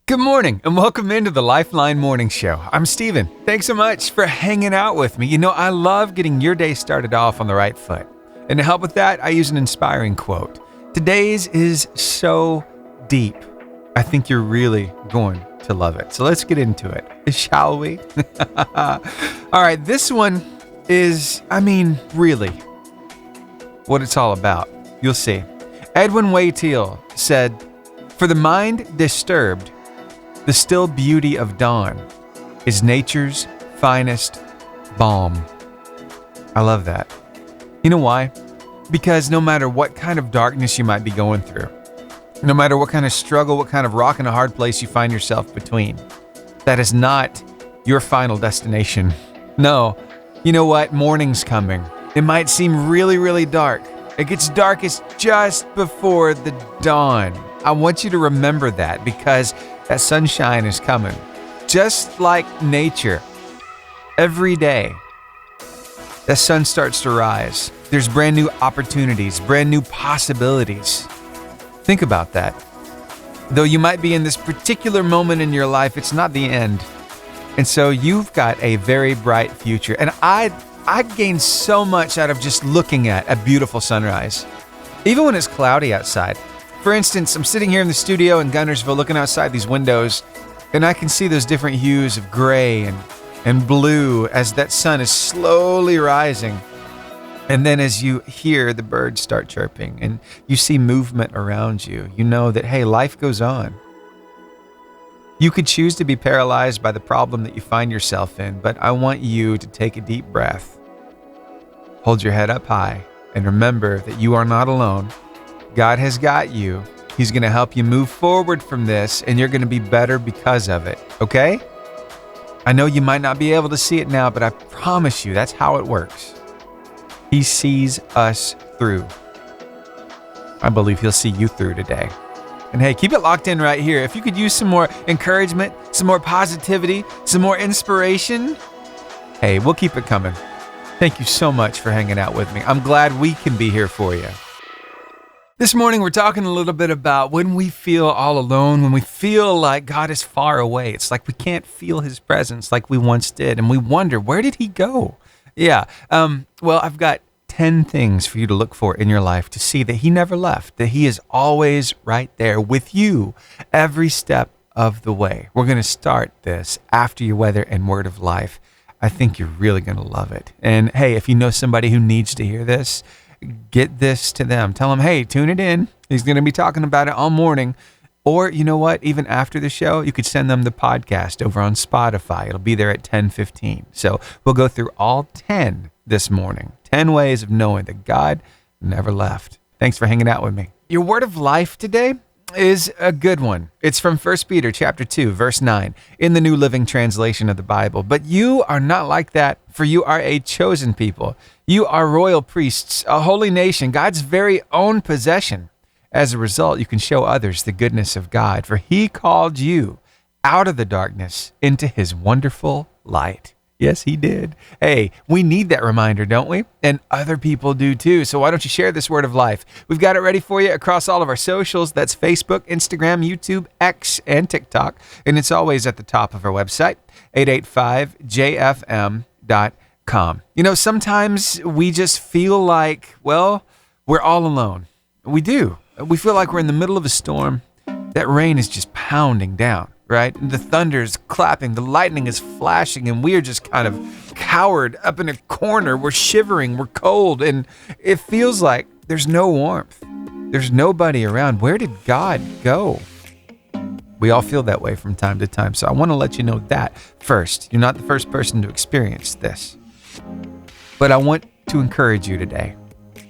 Good morning and welcome into the Lifeline Morning Show. I'm Steven. Thanks so much for hanging out with me. You know, I love getting your day started off on the right foot. And to help with that, I use an inspiring quote. Today's is so deep. I think you're really going to love it. So let's get into it, shall we? All right, this one is, really what it's all about. You'll see. Edwin Waytiel said, "For the mind disturbed, the still beauty of dawn is nature's finest balm." I love that. You know why? Because no matter what kind of darkness you might be going through, no matter what kind of struggle, what kind of rock and a hard place you find yourself between, that is not your final destination. No. You know what? Morning's coming. It might seem really, really dark. It gets darkest just before the dawn. I want you to remember that because that sunshine is coming. Just like nature, every day, the sun starts to rise. There's brand new opportunities, brand new possibilities. Think about that. Though you might be in this particular moment in your life, it's not the end. And so you've got a very bright future. And I gain so much out of just looking at a beautiful sunrise, even when it's cloudy outside. For instance, I'm sitting here in the studio in Guntersville looking outside these windows, and I can see those different hues of gray and blue as that sun is slowly rising. And then as you hear the birds start chirping and you see movement around you, you know that, hey, life goes on. You could choose to be paralyzed by the problem that you find yourself in, but I want you to take a deep breath, hold your head up high, and remember that you are not alone. God has got you. He's going to help you move forward from this, and you're going to be better because of it, okay? I know you might not be able to see it now, but I promise you that's how it works. He sees us through. I believe he'll see you through today. And hey, keep it locked in right here. If you could use some more encouragement, some more positivity, some more inspiration, hey, we'll keep it coming. Thank you so much for hanging out with me. I'm glad we can be here for you. This morning, we're talking a little bit about when we feel all alone, when we feel like God is far away. It's like we can't feel his presence like we once did. And we wonder, where did he go? Yeah. Well, I've got 10 things for you to look for in your life to see that he never left, that he is always right there with you every step of the way. We're going to start this after your weather and word of life. I think you're really going to love it. And hey, if you know somebody who needs to hear this, get this to them. Tell them, hey, tune it in. He's going to be talking about it all morning. Or you know what? Even after the show, you could send them the podcast over on Spotify. It'll be there at 10:15. So we'll go through all 10 this morning. 10 ways of knowing that God never left. Thanks for hanging out with me. Your word of life today is a good one. It's from 1 Peter chapter 2, verse 9, in the New Living Translation of the Bible. But you are not like that, for you are a chosen people. You are royal priests, a holy nation, God's very own possession. As a result, you can show others the goodness of God, for he called you out of the darkness into his wonderful light. Yes, he did. Hey, we need that reminder, don't we? And other people do too. So why don't you share this word of life? We've got it ready for you across all of our socials. That's Facebook, Instagram, YouTube, X, and TikTok. And it's always at the top of our website, 885jfm.com. You know, sometimes we just feel like, well, we're all alone. We do. We feel like we're in the middle of a storm. That rain is just pounding down, right? And the thunder is clapping, the lightning is flashing, and we are just kind of cowered up in a corner. We're shivering, we're cold, and it feels like there's no warmth. There's nobody around. Where did God go? We all feel that way from time to time, so I want to let you know that first. You're not the first person to experience this. But I want to encourage you today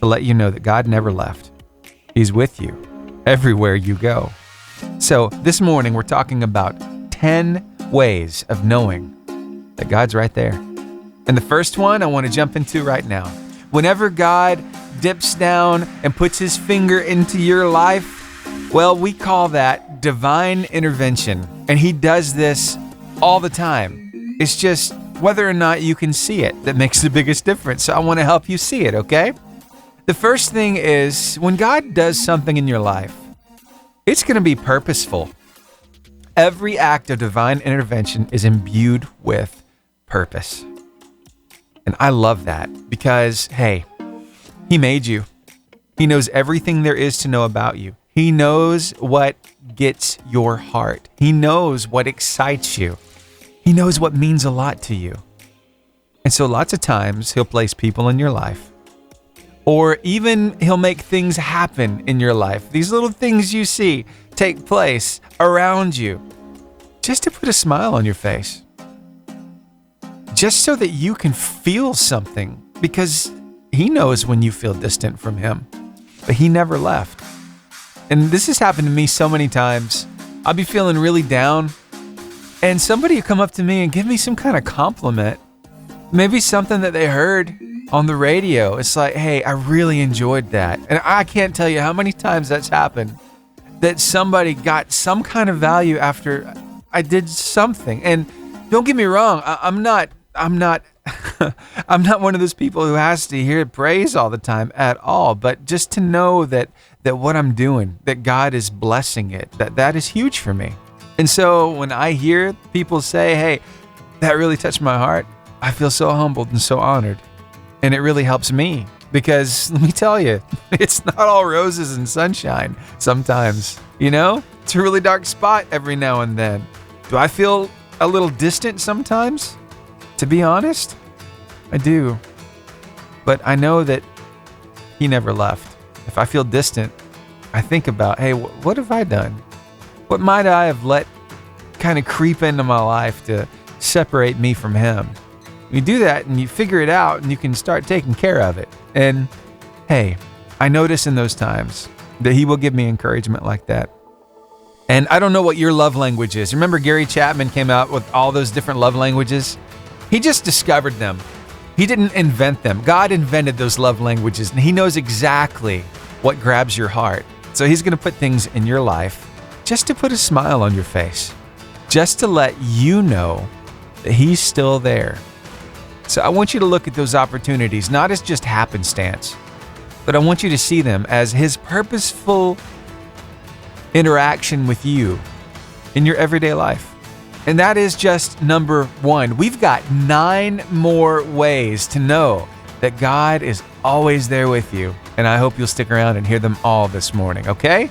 to let you know that God never left. He's with you everywhere you go. So this morning, we're talking about 10 ways of knowing that God's right there. And the first one I want to jump into right now. Whenever God dips down and puts his finger into your life, well, we call that divine intervention. And he does this all the time. It's just whether or not you can see it that makes the biggest difference. So I want to help you see it, okay? The first thing is when God does something in your life, it's going to be purposeful. Every act of divine intervention is imbued with purpose. And I love that because, hey, He made you. He knows everything there is to know about you. He knows what gets your heart. He knows what excites you. He knows what means a lot to you. And so lots of times He'll place people in your life, or even He'll make things happen in your life. These little things you see take place around you just to put a smile on your face. Just so that you can feel something, because He knows when you feel distant from Him, but He never left. And this has happened to me so many times. I'll be feeling really down, and somebody will come up to me and give me some kind of compliment. Maybe something that they heard on the radio. It's like, hey, I really enjoyed that. And I can't tell you how many times that's happened, that somebody got some kind of value after I did something. And don't get me wrong, I'm not I'm not one of those people who has to hear praise all the time at all, but just to know that what I'm doing, that God is blessing it, that is huge for me. And so when I hear people say, hey, that really touched my heart, I feel so humbled and so honored. And it really helps me, because let me tell you, it's not all roses and sunshine sometimes, you know? It's a really dark spot every now and then. Do I feel a little distant sometimes? To be honest, I do. But I know that He never left. If I feel distant, I think about, hey, what have I done? What might I have let kind of creep into my life to separate me from Him? You do that and you figure it out, and you can start taking care of it. And hey, I notice in those times that He will give me encouragement like that. And I don't know what your love language is. Remember Gary Chapman came out with all those different love languages? He just discovered them. He didn't invent them. God invented those love languages, and He knows exactly what grabs your heart. So He's going to put things in your life just to put a smile on your face, just to let you know that He's still there. So I want you to look at those opportunities, not as just happenstance, but I want you to see them as His purposeful interaction with you in your everyday life. And that is just number one. We've got 9 more ways to know that God is always there with you. And I hope you'll stick around and hear them all this morning, okay?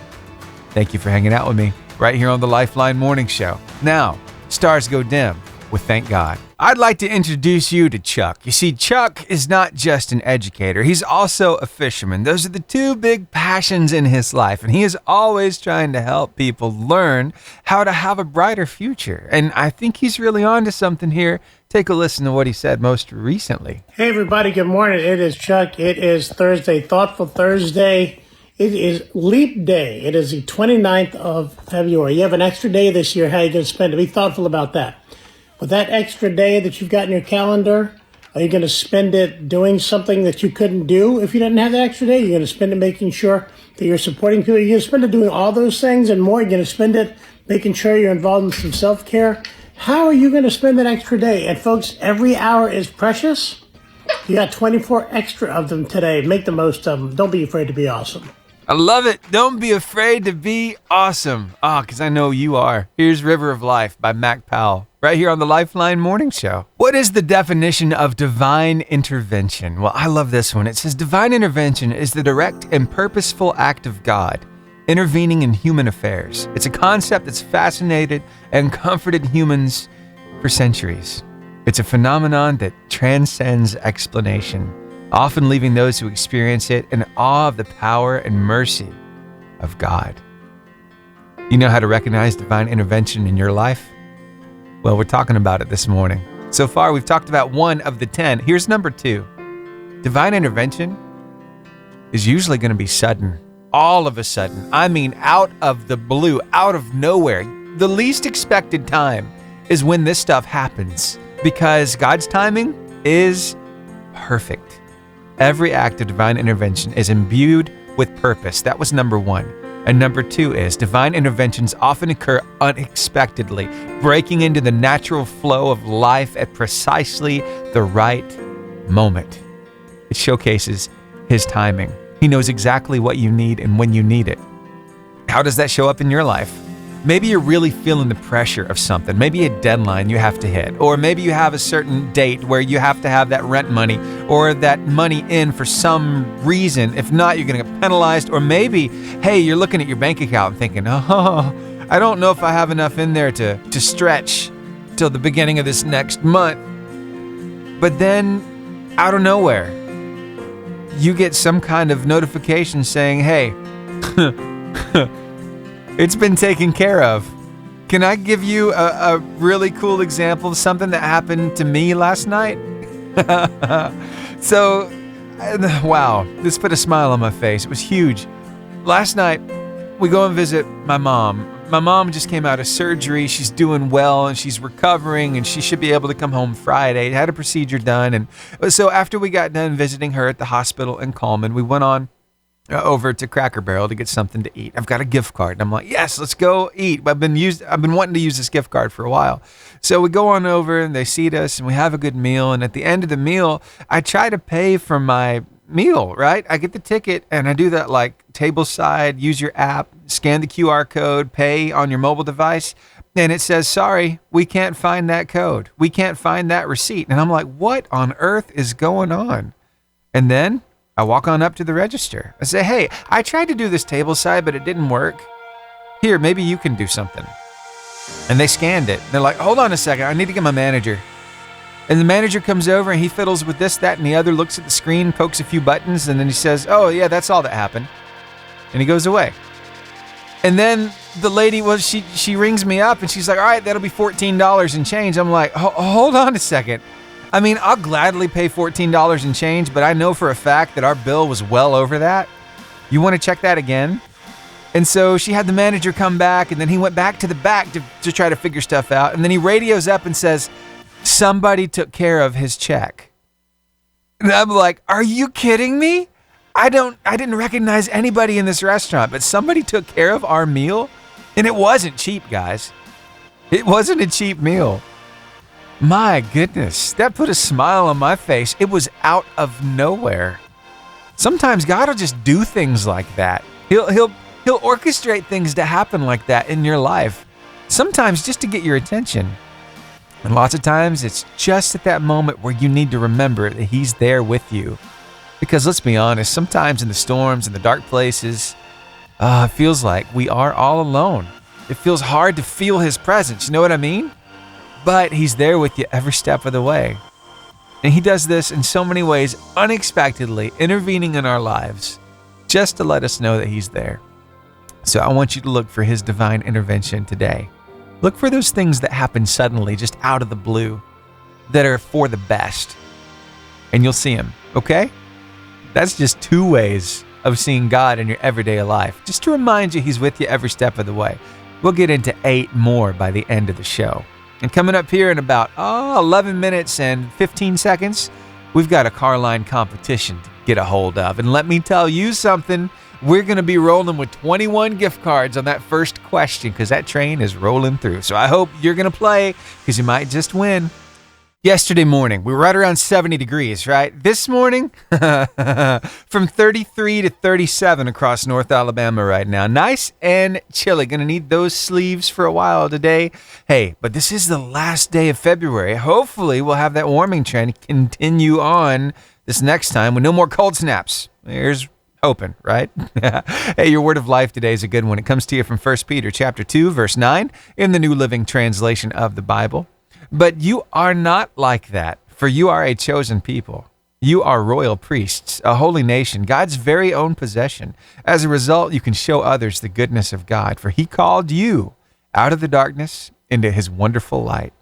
Thank you for hanging out with me right here on the Lifeline Morning Show. Now, stars go dim with Thank God. I'd like to introduce you to Chuck. You see, Chuck is not just an educator. He's also a fisherman. Those are the 2 big passions in his life, and he is always trying to help people learn how to have a brighter future. And I think he's really on to something here. Take a listen to what he said most recently. Hey, everybody. Good morning. It is Chuck. It is Thursday, Thoughtful Thursday. It is Leap Day. It is the 29th of February. You have an extra day this year. How are you going to spend it? Be thoughtful about that. With that extra day that you've got in your calendar, are you going to spend it doing something that you couldn't do if you didn't have that extra day? You're going to spend it making sure that you're supporting people. You're going to spend it doing all those things and more. You're going to spend it making sure you're involved in some self-care. How are you going to spend that extra day? And folks, every hour is precious. You got 24 extra of them today. Make the most of them. Don't be afraid to be awesome. I love it. Don't be afraid to be awesome. Because I know you are. Here's River of Life by Mac Powell, right here on the Lifeline Morning Show. What is the definition of divine intervention? Well, I love this one. It says divine intervention is the direct and purposeful act of God intervening in human affairs. It's a concept that's fascinated and comforted humans for centuries. It's a phenomenon that transcends explanation, often leaving those who experience it in awe of the power and mercy of God. You know how to recognize divine intervention in your life? Well, we're talking about it this morning. So far, we've talked about 1 of the 10. Here's number 2. Divine intervention is usually going to be sudden. All of a sudden. I mean, out of the blue, out of nowhere. The least expected time is when this stuff happens, because God's timing is perfect. Every act of divine intervention is imbued with purpose. That was number 1. And number 2 is divine interventions often occur unexpectedly, breaking into the natural flow of life at precisely the right moment. It showcases His timing. He knows exactly what you need and when you need it. How does that show up in your life? Maybe you're really feeling the pressure of something, maybe a deadline you have to hit, or maybe you have a certain date where you have to have that rent money or that money in for some reason. If not, you're going to get penalized. Or maybe, hey, you're looking at your bank account and thinking, oh, I don't know if I have enough in there to stretch till the beginning of this next month. But then, out of nowhere, you get some kind of notification saying, hey, it's been taken care of. Can I give you a really cool example of something that happened to me last night? So, wow, this put a smile on my face. It was huge. Last night, we go and visit my mom. My mom just came out of surgery. She's doing well and she's recovering and she should be able to come home Friday. Had a procedure done. And so after we got done visiting her at the hospital in Coleman, we went on over to Cracker Barrel to get something to eat. I've got a gift card. And I'm like, yes, let's go eat. I've been wanting to use this gift card for a while. So we go on over and they seat us and we have a good meal. And at the end of the meal, I try to pay for my meal, right? I get the ticket and I do that like table side, use your app, scan the QR code, pay on your mobile device. And it says, sorry, we can't find that code. We can't find that receipt. And I'm like, what on earth is going on? And then I walk on up to the register. I say, hey, I tried to do this table side, but it didn't work. Here, maybe you can do something. And they scanned it. They're like, hold on a second. I need to get my manager. And the manager comes over and he fiddles with this, that, and the other, looks at the screen, pokes a few buttons, and then he says, oh, yeah, that's all that happened. And he goes away. And then the lady, she rings me up and she's like, all right, that'll be $14 and change. I'm like, hold on a second. I mean, I'll gladly pay $14 and change, but I know for a fact that our bill was well over that. You want to check that again? And so she had the manager come back, and then he went back to the back to try to figure stuff out. And then he radios up and says, somebody took care of his check. And I'm like, are you kidding me? I didn't recognize anybody in this restaurant, but somebody took care of our meal. And it wasn't cheap, guys. It wasn't a cheap meal. My goodness, that put a smile on my face. It was out of nowhere. Sometimes God will just do things like that. He'll orchestrate things to happen like that in your life. Sometimes just to get your attention. And lots of times it's just at that moment where you need to remember that He's there with you. Because let's be honest, sometimes in the storms and the dark places, it feels like we are all alone. It feels hard to feel His presence. You know what I mean? But He's there with you every step of the way. And He does this in so many ways, unexpectedly intervening in our lives, just to let us know that He's there. So I want you to look for His divine intervention today. Look for those things that happen suddenly, just out of the blue, that are for the best. And you'll see Him, okay? That's just 2 ways of seeing God in your everyday life. Just to remind you He's with you every step of the way. We'll get into 8 more by the end of the show. And coming up here in about 11 minutes and 15 seconds, we've got a car line competition to get a hold of. And let me tell you something, we're going to be rolling with 21 gift cards on that first question because that train is rolling through. So I hope you're going to play because you might just win. Yesterday morning, we were right around 70 degrees, right? This morning, from 33 to 37 across North Alabama right now. Nice and chilly. Going to need those sleeves for a while today. Hey, but this is the last day of February. Hopefully, we'll have that warming trend continue on this next time with no more cold snaps. Here's hoping, right? Hey, your word of life today is a good one. It comes to you from 1 Peter chapter 2, verse 9 in the New Living Translation of the Bible. But you are not like that, for you are a chosen people. You are royal priests, a holy nation, God's very own possession. As a result, you can show others the goodness of God, for He called you out of the darkness into His wonderful light.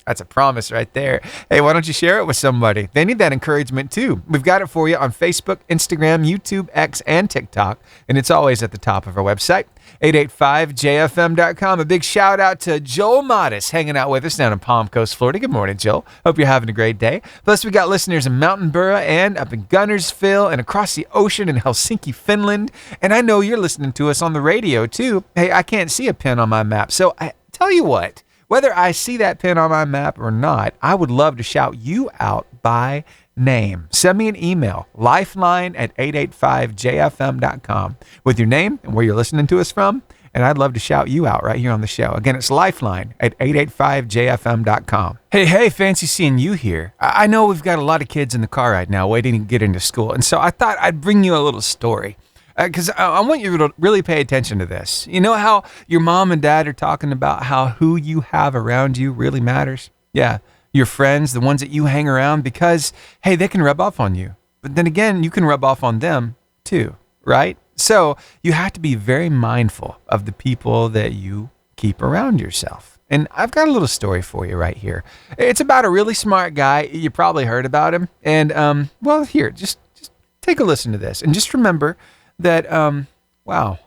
That's a promise right there. Hey, why don't you share it with somebody? They need that encouragement too. We've got it for you on Facebook, Instagram, YouTube, X, and TikTok, and it's always at the top of our website, 885jfm.com. A big shout out to Joel Modis hanging out with us down in Palm Coast, Florida. Good morning, Joel. Hope you're having a great day. Plus, we got listeners in Mountain Borough and up in Gunnersville and across the ocean in Helsinki, Finland. And I know you're listening to us on the radio too. Hey, I can't see a pin on my map, so I tell you what. Whether I see that pin on my map or not, I would love to shout you out by name. Send me an email, lifeline@885jfm.com, with your name and where you're listening to us from, and I'd love to shout you out right here on the show. Again, it's Lifeline at 885jfm.com. Hey, fancy seeing you here. I know we've got a lot of kids in the car right now waiting to get into school, and so I thought I'd bring you a little story. Because I want you to really pay attention to this. You know how your mom and dad are talking about how who you have around you really matters? Yeah, your friends, the ones that you hang around, because, hey, they can rub off on you. But then again, you can rub off on them too, right? So you have to be very mindful of the people that you keep around yourself. And I've got a little story for you right here. It's about a really smart guy. You probably heard about him. And, well, here, just take a listen to this. And just remember that, wow,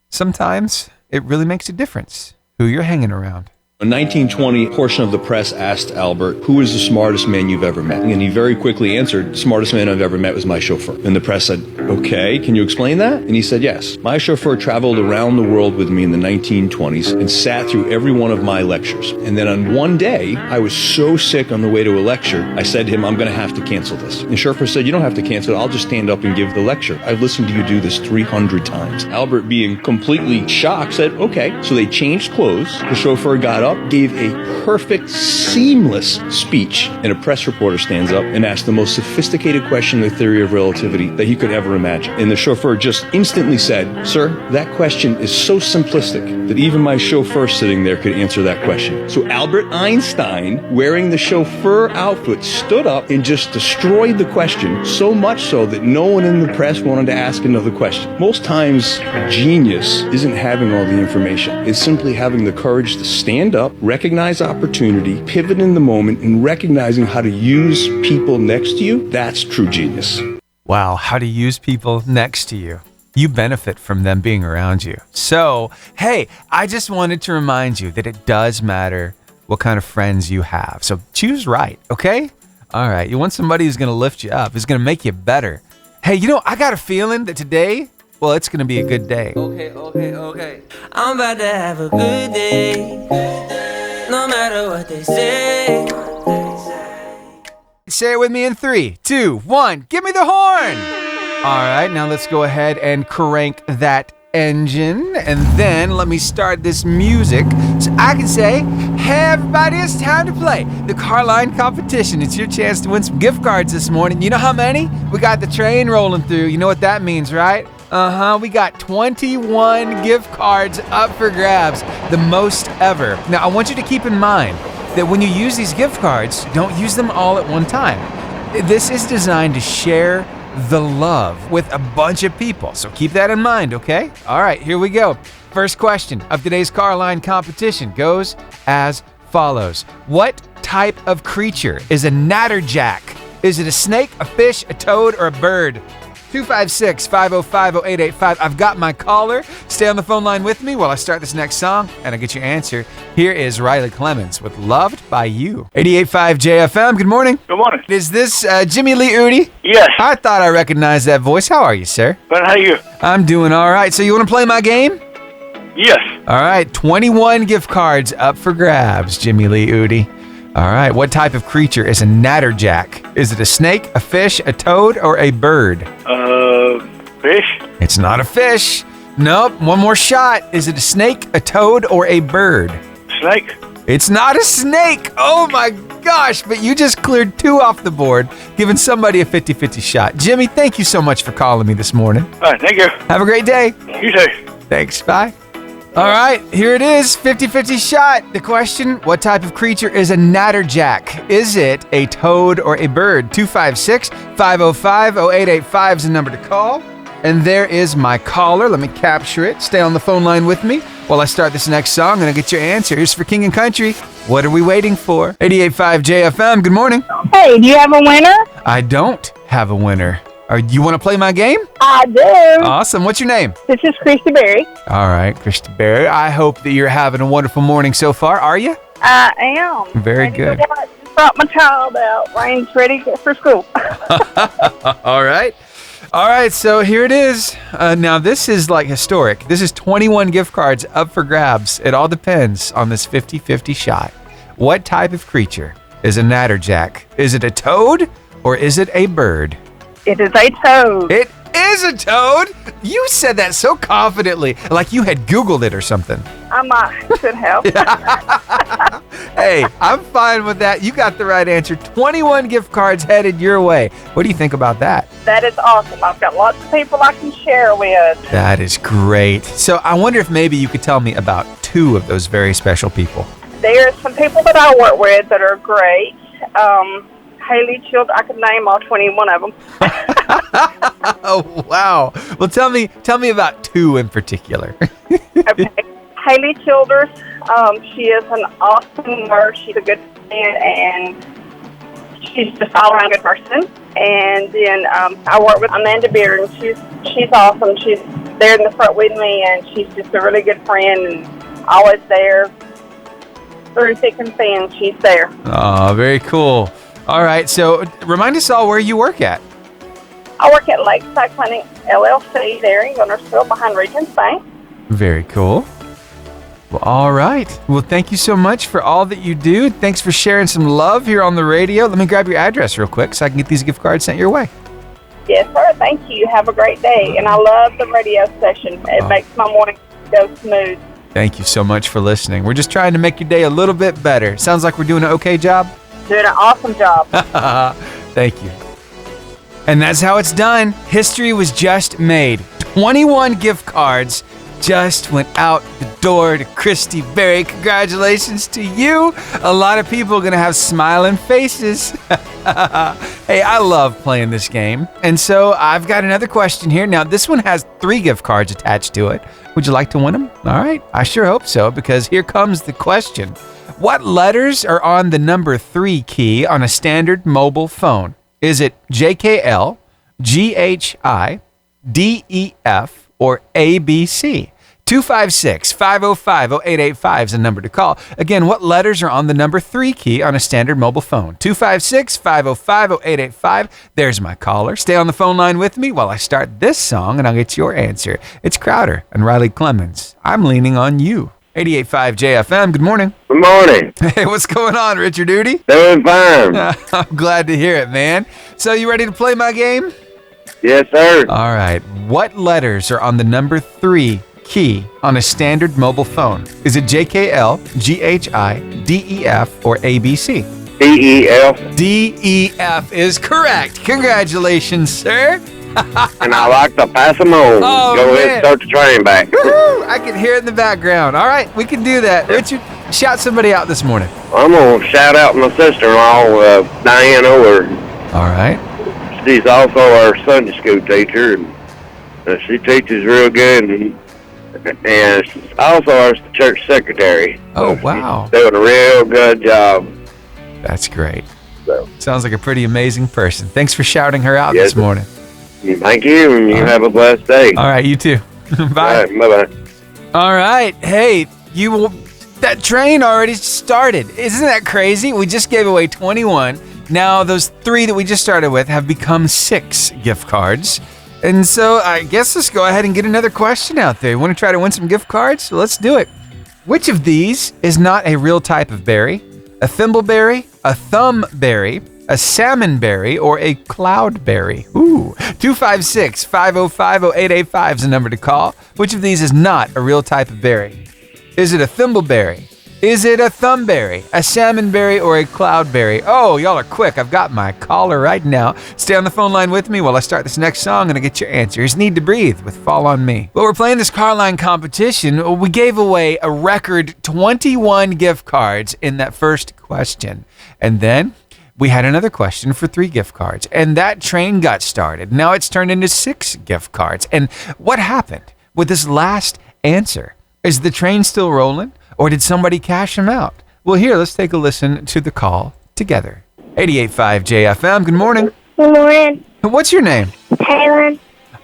sometimes it really makes a difference who you're hanging around. A 1920 portion of the press asked Albert, who is the smartest man you've ever met? And he very quickly answered, smartest man I've ever met was my chauffeur. And the press said, okay, can you explain that? And he said, yes. My chauffeur traveled around the world with me in the 1920s and sat through every one of my lectures. And then on one day, I was so sick on the way to a lecture, I said to him, I'm going to have to cancel this. And the chauffeur said, you don't have to cancel it. I'll just stand up and give the lecture. I've listened to you do this 300 times. Albert, being completely shocked, said, okay. So they changed clothes. The chauffeur got up, gave a perfect, seamless speech, and a press reporter stands up and asks the most sophisticated question in the theory of relativity that he could ever imagine. And the chauffeur just instantly said, sir, that question is so simplistic that even my chauffeur sitting there could answer that question. So Albert Einstein, wearing the chauffeur outfit, stood up and just destroyed the question, so much so that no one in the press wanted to ask another question. Most times, genius isn't having all the information. It's simply having the courage to stand up, recognize opportunity, pivot in the moment, and recognizing how to use people next to you. That's true genius. Wow, how to use people next to you. You benefit from them being around you. So, hey, I just wanted to remind you that it does matter what kind of friends you have. So choose right, okay? All right, you want somebody who's going to lift you up, who's going to make you better. Hey, you know, I got a feeling that today, well, it's going to be a good day. Okay. I'm about to have a good day. No matter what they say. Say it with me in 3, 2, 1. Give me the horn. All right, now let's go ahead and crank that engine. And then let me start this music so I can say, hey, everybody, it's time to play the Carline competition. It's your chance to win some gift cards this morning. You know how many? We got the train rolling through. You know what that means, right? We got 21 gift cards up for grabs, the most ever. Now, I want you to keep in mind that when you use these gift cards, don't use them all at one time. This is designed to share the love with a bunch of people, so keep that in mind, okay? All right, here we go. First question of today's Carline competition goes as follows. What type of creature is a natterjack? Is it a snake, a fish, a toad, or a bird? 256-505-0885. I've got my caller. Stay on the phone line with me while I start this next song, and I'll get your answer. Here is Riley Clemens with Loved by You. 88.5 JFM, good morning. Good morning. Is this Jimmy Lee Udi? Yes. I thought I recognized that voice. How are you, sir? But how are you? I'm doing all right. So you want to play my game? Yes. All right, 21 gift cards up for grabs, Jimmy Lee Udi. All right, what type of creature is a natterjack? Is it a snake, a fish, a toad, or a bird? Fish? It's not a fish. Nope, one more shot. Is it a snake, a toad, or a bird? Snake? It's not a snake. Oh my gosh, but you just cleared 2 off the board, giving somebody a 50-50 shot. Jimmy, thank you so much for calling me this morning. All right, thank you. Have a great day. You too. Thanks, bye. All right, here it is, 50-50 shot. The question, what type of creature is a natterjack? Is it a toad or a bird? 256-505-0885 is the number to call. And there is my caller. Let me capture it. Stay on the phone line with me while I start this next song, and I'll get your answer. Here's for King and Country. What are we waiting for? 88.5 JFM, good morning. Hey, do you have a winner? I don't have a winner. You want to play my game? I do. Awesome. What's your name? This is Christy Berry. All right, Christy Berry. I hope that you're having a wonderful morning so far. Are you? I am. Very ready good. Just brought my child out. Rain's ready for school. All right. All right, so here it is. Now, this is like historic. This is 21 gift cards up for grabs. It all depends on this 50-50 shot. What type of creature is a natterjack? Is it a toad or is it a bird? It is a toad. It is a toad. You said that so confidently, like you had Googled it or something. I might could help. Hey, I'm fine with that. You got the right answer. 21 gift cards headed your way. What do you think about that? That is awesome. I've got lots of people I can share with. That is great. So I wonder if maybe you could tell me about 2 of those very special people. There are some people that I work with that are great. Haley Childers, I could name all 21 of them. Oh, wow. Well, tell me about 2 in particular. Okay. Haley Childers, she is an awesome nurse. She's a good friend, and she's just all around good person. And then I work with Amanda Beard, and she's awesome. She's there in the front with me, and she's just a really good friend and always there. Through thick and thin, she's there. Oh, very cool. All right, so remind us all where you work at. I work at Lakeside Clinic LLC there in Gunnersville behind Regions Bank. Very cool. Well, all right. Well, thank you so much for all that you do. Thanks for sharing some love here on the radio. Let me grab your address real quick so I can get these gift cards sent your way. Yes, sir. Thank you. Have a great day. And I love the radio session. It makes my morning go smooth. Thank you so much for listening. We're just trying to make your day a little bit better. Sounds like we're doing an okay job. Doing an awesome job. Thank you. And that's how it's done. History was just made. 21 gift cards just went out the door to Christy Berry. Congratulations to you. A lot of people are going to have smiling faces. Hey, I love playing this game. And so I've got another question here. Now, this one has 3 gift cards attached to it. Would you like to win them? All right. I sure hope so, because here comes the question. What letters are on the number 3 key on a standard mobile phone? Is it JKL, GHI, DEF, or ABC? 256-505-0885 is the number to call. Again, what letters are on the number 3 key on a standard mobile phone? 256-505-0885. There's my caller. Stay on the phone line with me while I start this song, and I'll get your answer. It's Crowder and Riley Clemens. I'm leaning on you. 88.5 JFM, good morning. Good morning. Hey, what's going on, Richard Duty? Doing fine. I'm glad to hear it, man. So you ready to play my game? Yes, sir. All right. What letters are on the number 3 key on a standard mobile phone? Is it JKL, GHI, DEF, or ABC? DEF. DEF is correct. Congratulations, sir. And I like to pass them on. Oh, Go ahead man. and start the train back. Woo! I can hear it in the background. All right, we can do that. Richard, shout somebody out this morning. I'm going to shout out my sister-in-law, Diane Oler. All right. She's also our Sunday school teacher, and she teaches real good, and she's also our church secretary. Oh, So wow. She's doing a real good job. That's great. So, Sounds like a pretty amazing person. Thanks for shouting her out Yes, this sir. morning. thank you, and you have a blessed day. All right, you too. Bye. All right, bye-bye. All right. Hey, that train already started. Isn't that crazy? We just gave away 21. Now those 3 that we just started with have become 6 gift cards. And so I guess let's go ahead and get another question out there. You want to try to win some gift cards? Let's do it. Which of these is not a real type of berry? A thimbleberry, a thumbberry, a salmonberry, or a cloudberry? Ooh, 256-505-0885 is the number to call. Which of these is not a real type of berry? Is it a thimbleberry? Is it a thumbberry, a salmonberry, or a cloudberry? Oh, y'all are quick. I've got my caller right now. Stay on the phone line with me while I start this next song and I get your answer. Here's Need to Breathe with Fall on Me. Well, we're playing this car line competition. We gave away a record 21 gift cards in that first question. And then we had another question for 3 gift cards. And that train got started. Now it's turned into 6 gift cards. And what happened with this last answer? Is the train still rolling? Or did somebody cash them out? Well, here, let's take a listen to the call together. 88.5 JFM, good morning. Good morning. What's your name? Taylor.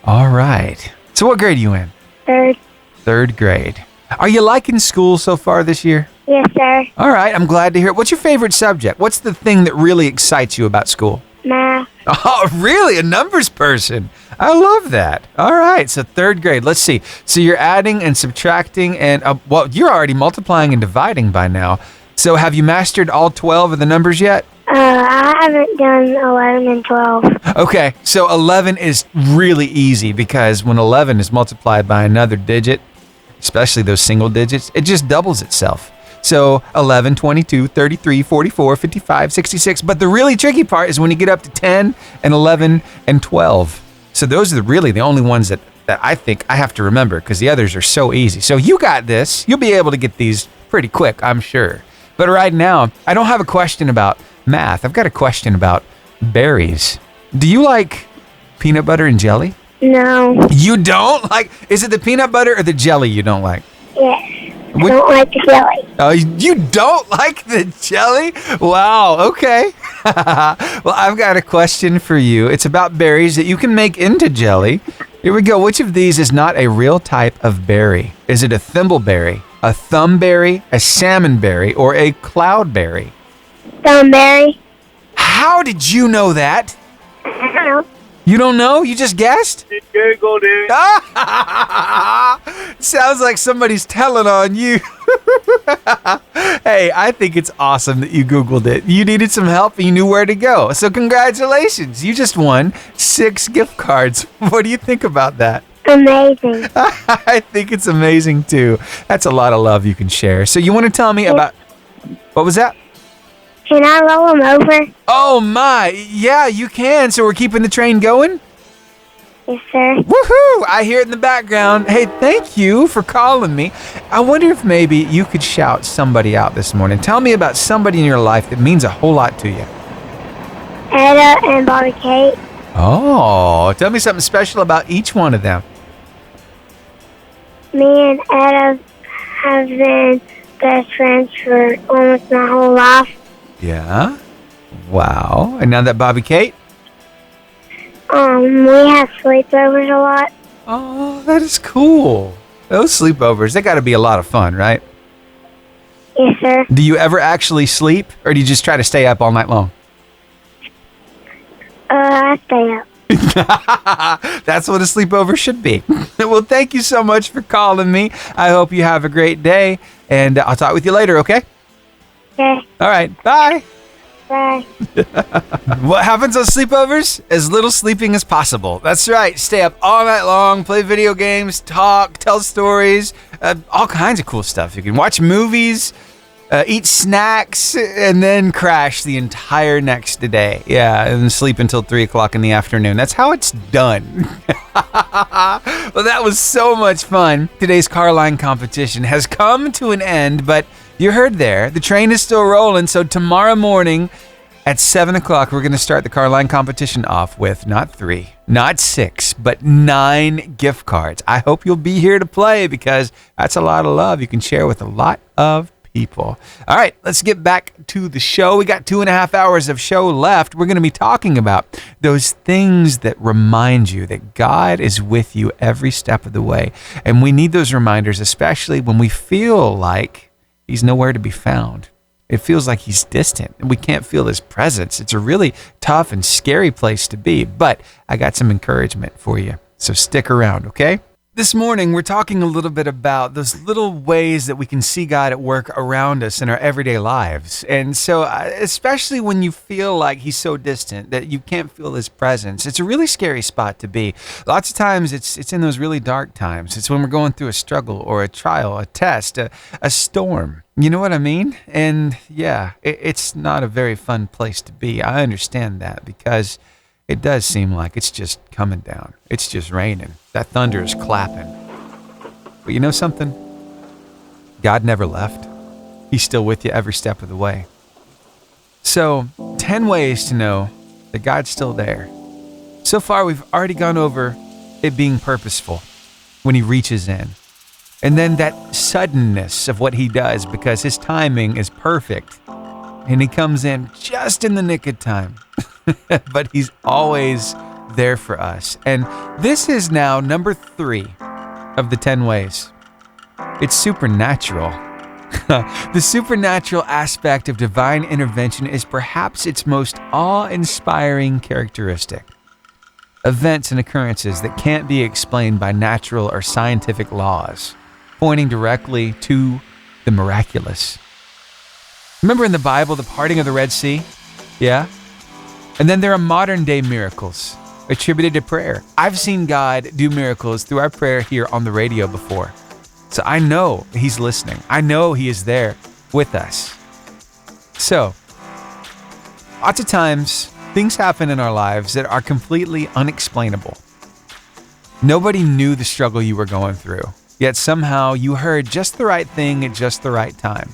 All right. So what grade are you in? 3rd. 3rd grade. Are you liking school so far this year? Yes, sir. All right, I'm glad to hear it. What's your favorite subject? What's the thing that really excites you about school? Math. Oh, really? A numbers person. I love that. All right, so 3rd grade. Let's see. So you're adding and subtracting and, well, you're already multiplying and dividing by now. So have you mastered all 12 of the numbers yet? I I haven't done 11 and 12. Okay, so 11 is really easy because when 11 is multiplied by another digit, especially those single digits, it just doubles itself. So 11, 22, 33, 44, 55, 66. But the really tricky part is when you get up to 10 and 11 and 12. So those are really the only ones that I think I have to remember because the others are so easy. So you got this. You'll be able to get these pretty quick, I'm sure. But right now, I don't have a question about math. I've got a question about berries. Do you like peanut butter and jelly? No. You don't like? Is it the peanut butter or the jelly you don't like? Yes. I don't like the jelly. Oh, you don't like the jelly? Wow, okay. Well, I've got a question for you. It's about berries that you can make into jelly. Here we go. Which of these is not a real type of berry? Is it a thimbleberry, a thumbberry, a salmonberry, or a cloudberry? Thumbberry. How did you know that? I don't know. You don't know? You just guessed? Googled it. Sounds like somebody's telling on you. Hey, I think it's awesome that you Googled it. You needed some help and you knew where to go. So congratulations. You just won 6 gift cards. What do you think about that? Amazing. I think it's amazing too. That's a lot of love you can share. So you want to tell me about... What was that? Can I roll them over? Oh my, yeah, you can. So we're keeping the train going? Yes, sir. Woohoo! I hear it in the background. Hey, thank you for calling me. I wonder if maybe you could shout somebody out this morning. Tell me about somebody in your life that means a whole lot to you. Etta and Bobby Kate. Oh, tell me something special about each one of them. Me and Etta have been best friends for almost my whole life. Yeah? Wow. And now that Bobby Kate? We have sleepovers a lot. Oh, that is cool. Those sleepovers, they got to be a lot of fun, right? Yes, sir. Do you ever actually sleep, or do you just try to stay up all night long? I stay up. That's what a sleepover should be. Well, thank you so much for calling me. I hope you have a great day, and I'll talk with you later, okay? Okay. All right, bye. Bye. What happens on sleepovers? As little sleeping as possible. That's right. Stay up all night long, play video games, talk, tell stories, all kinds of cool stuff. You can watch movies, eat snacks, and then crash the entire next day. Yeah, and sleep until 3 o'clock in the afternoon. That's how it's done. Well, that was so much fun. Today's car line competition has come to an end, but you heard there, the train is still rolling, so tomorrow morning at 7 o'clock, we're going to start the car line competition off with not 3, not 6, but 9 gift cards. I hope you'll be here to play because that's a lot of love you can share with a lot of people. All right, let's get back to the show. We got 2.5 hours of show left. We're going to be talking about those things that remind you that God is with you every step of the way. And we need those reminders, especially when we feel like He's nowhere to be found. It feels like He's distant and we can't feel His presence. It's a really tough and scary place to be, but I got some encouragement for you. So stick around, okay? This morning, we're talking a little bit about those little ways that we can see God at work around us in our everyday lives. And so, especially when you feel like He's so distant that you can't feel His presence, it's a really scary spot to be. Lots of times, it's in those really dark times. It's when we're going through a struggle or a trial, a test, a storm. You know what I mean? And yeah, it's not a very fun place to be. I understand that because it does seem like it's just coming down. It's just raining. That thunder is clapping. But you know something? God never left. He's still with you every step of the way. So, 10 ways to know that God's still there. So far, we've already gone over it being purposeful when He reaches in. And then that suddenness of what He does because His timing is perfect. And He comes in just in the nick of time. But He's always there for us. And this is now number 3 of the 10 ways. It's supernatural. The supernatural aspect of divine intervention is perhaps its most awe-inspiring characteristic. Events and occurrences that can't be explained by natural or scientific laws, pointing directly to the miraculous. Remember in the Bible, the parting of the Red Sea? Yeah? And then there are modern day miracles attributed to prayer. I've seen God do miracles through our prayer here on the radio before. So I know He's listening. I know He is there with us. So, lots of times, things happen in our lives that are completely unexplainable. Nobody knew the struggle you were going through, yet somehow you heard just the right thing at just the right time.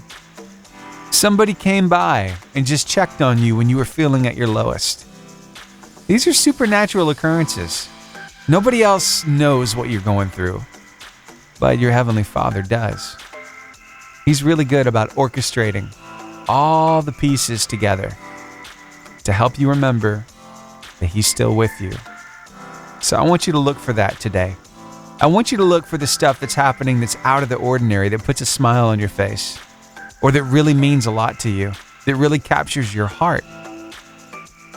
Somebody came by and just checked on you when you were feeling at your lowest. These are supernatural occurrences. Nobody else knows what you're going through, but your Heavenly Father does. He's really good about orchestrating all the pieces together to help you remember that He's still with you. So I want you to look for that today. I want you to look for the stuff that's happening that's out of the ordinary, that puts a smile on your face, or that really means a lot to you, that really captures your heart.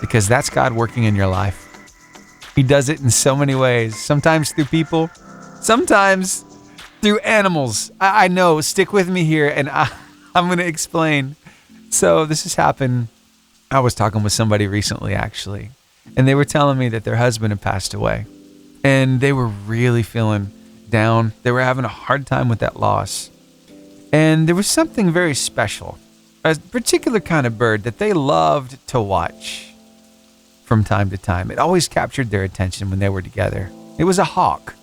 Because that's God working in your life. He does it in so many ways, sometimes through people, sometimes through animals. I know, stick with me here, and I'm going to explain. So this has happened. I was talking with somebody recently, actually, and they were telling me that their husband had passed away, and they were really feeling down. They were having a hard time with that loss. And there was something very special, a particular kind of bird that they loved to watch from time to time. It always captured their attention when they were together. It was a hawk.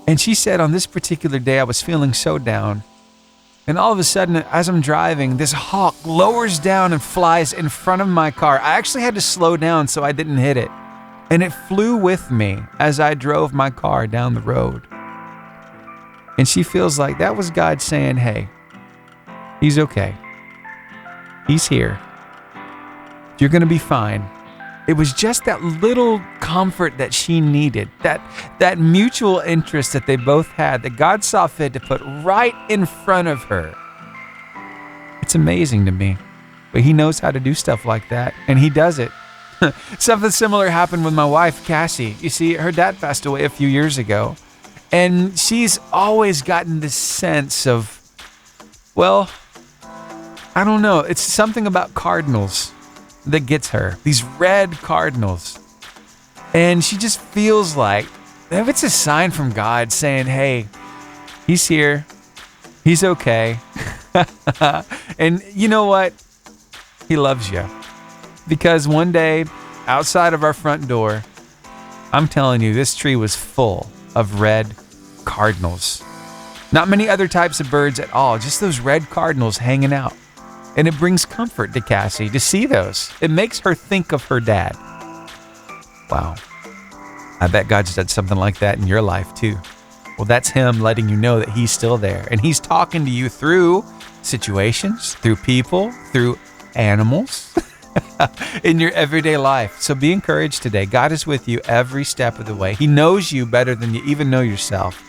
And she said, on this particular day, I was feeling so down. And all of a sudden, as I'm driving, this hawk lowers down and flies in front of my car. I actually had to slow down so I didn't hit it. And it flew with me as I drove my car down the road. And she feels like that was God saying, hey, He's okay. He's here. You're going to be fine. It was just that little comfort that she needed, that mutual interest that they both had, that God saw fit to put right in front of her. It's amazing to me, but He knows how to do stuff like that, and He does it. Something similar happened with my wife, Cassie. You see, her dad passed away a few years ago, and she's always gotten this sense of, well, I don't know, it's something about cardinals that gets her, these red cardinals. And she just feels like if it's a sign from God saying, hey, He's here, He's okay. And you know what? He loves you. Because one day, outside of our front door, I'm telling you, this tree was full of red cardinals. Not many other types of birds at all, just those red cardinals hanging out. And it brings comfort to Cassie to see those. It makes her think of her dad. Wow. I bet God's done something like that in your life too. Well, that's Him letting you know that He's still there. And He's talking to you through situations, through people, through animals, in your everyday life. So be encouraged today. God is with you every step of the way. He knows you better than you even know yourself.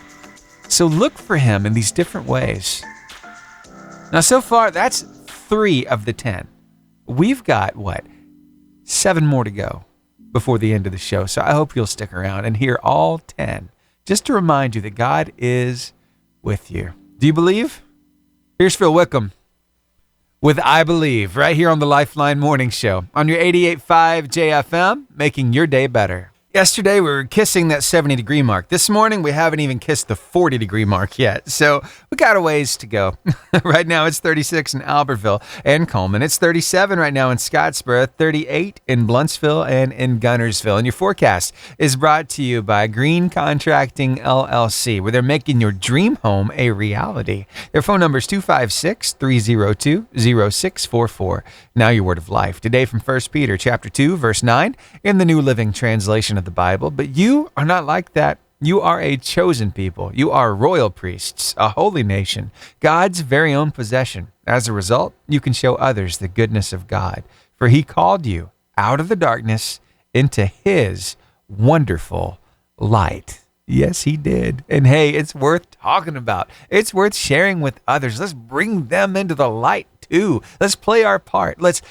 So look for Him in these different ways. Now, so far, that's 3 of the 10. We've got, 7 more to go before the end of the show. So I hope you'll stick around and hear all 10, just to remind you that God is with you. Do you believe? Here's Phil Wickham with I Believe, right here on the Lifeline Morning Show on your 88.5 JFM, making your day better. Yesterday, we were kissing that 70-degree mark. This morning, we haven't even kissed the 40-degree mark yet. So we got a ways to go. Right now, it's 36 in Albertville and Coleman. It's 37 right now in Scottsboro, 38 in Bluntsville and in Gunnersville. And your forecast is brought to you by Green Contracting LLC, where they're making your dream home a reality. Their phone number is 256-302-0644. Now your word of life. Today from 1 Peter chapter 2, verse 9, in the New Living Translation of the Bible. But you are not like that. You are a chosen people. You are royal priests, a holy nation, God's very own possession. As a result, you can show others the goodness of God, for He called you out of the darkness into His wonderful light. Yes, He did. And hey, it's worth talking about. It's worth sharing with others. Let's bring them into the light too. Let's play our part. Let's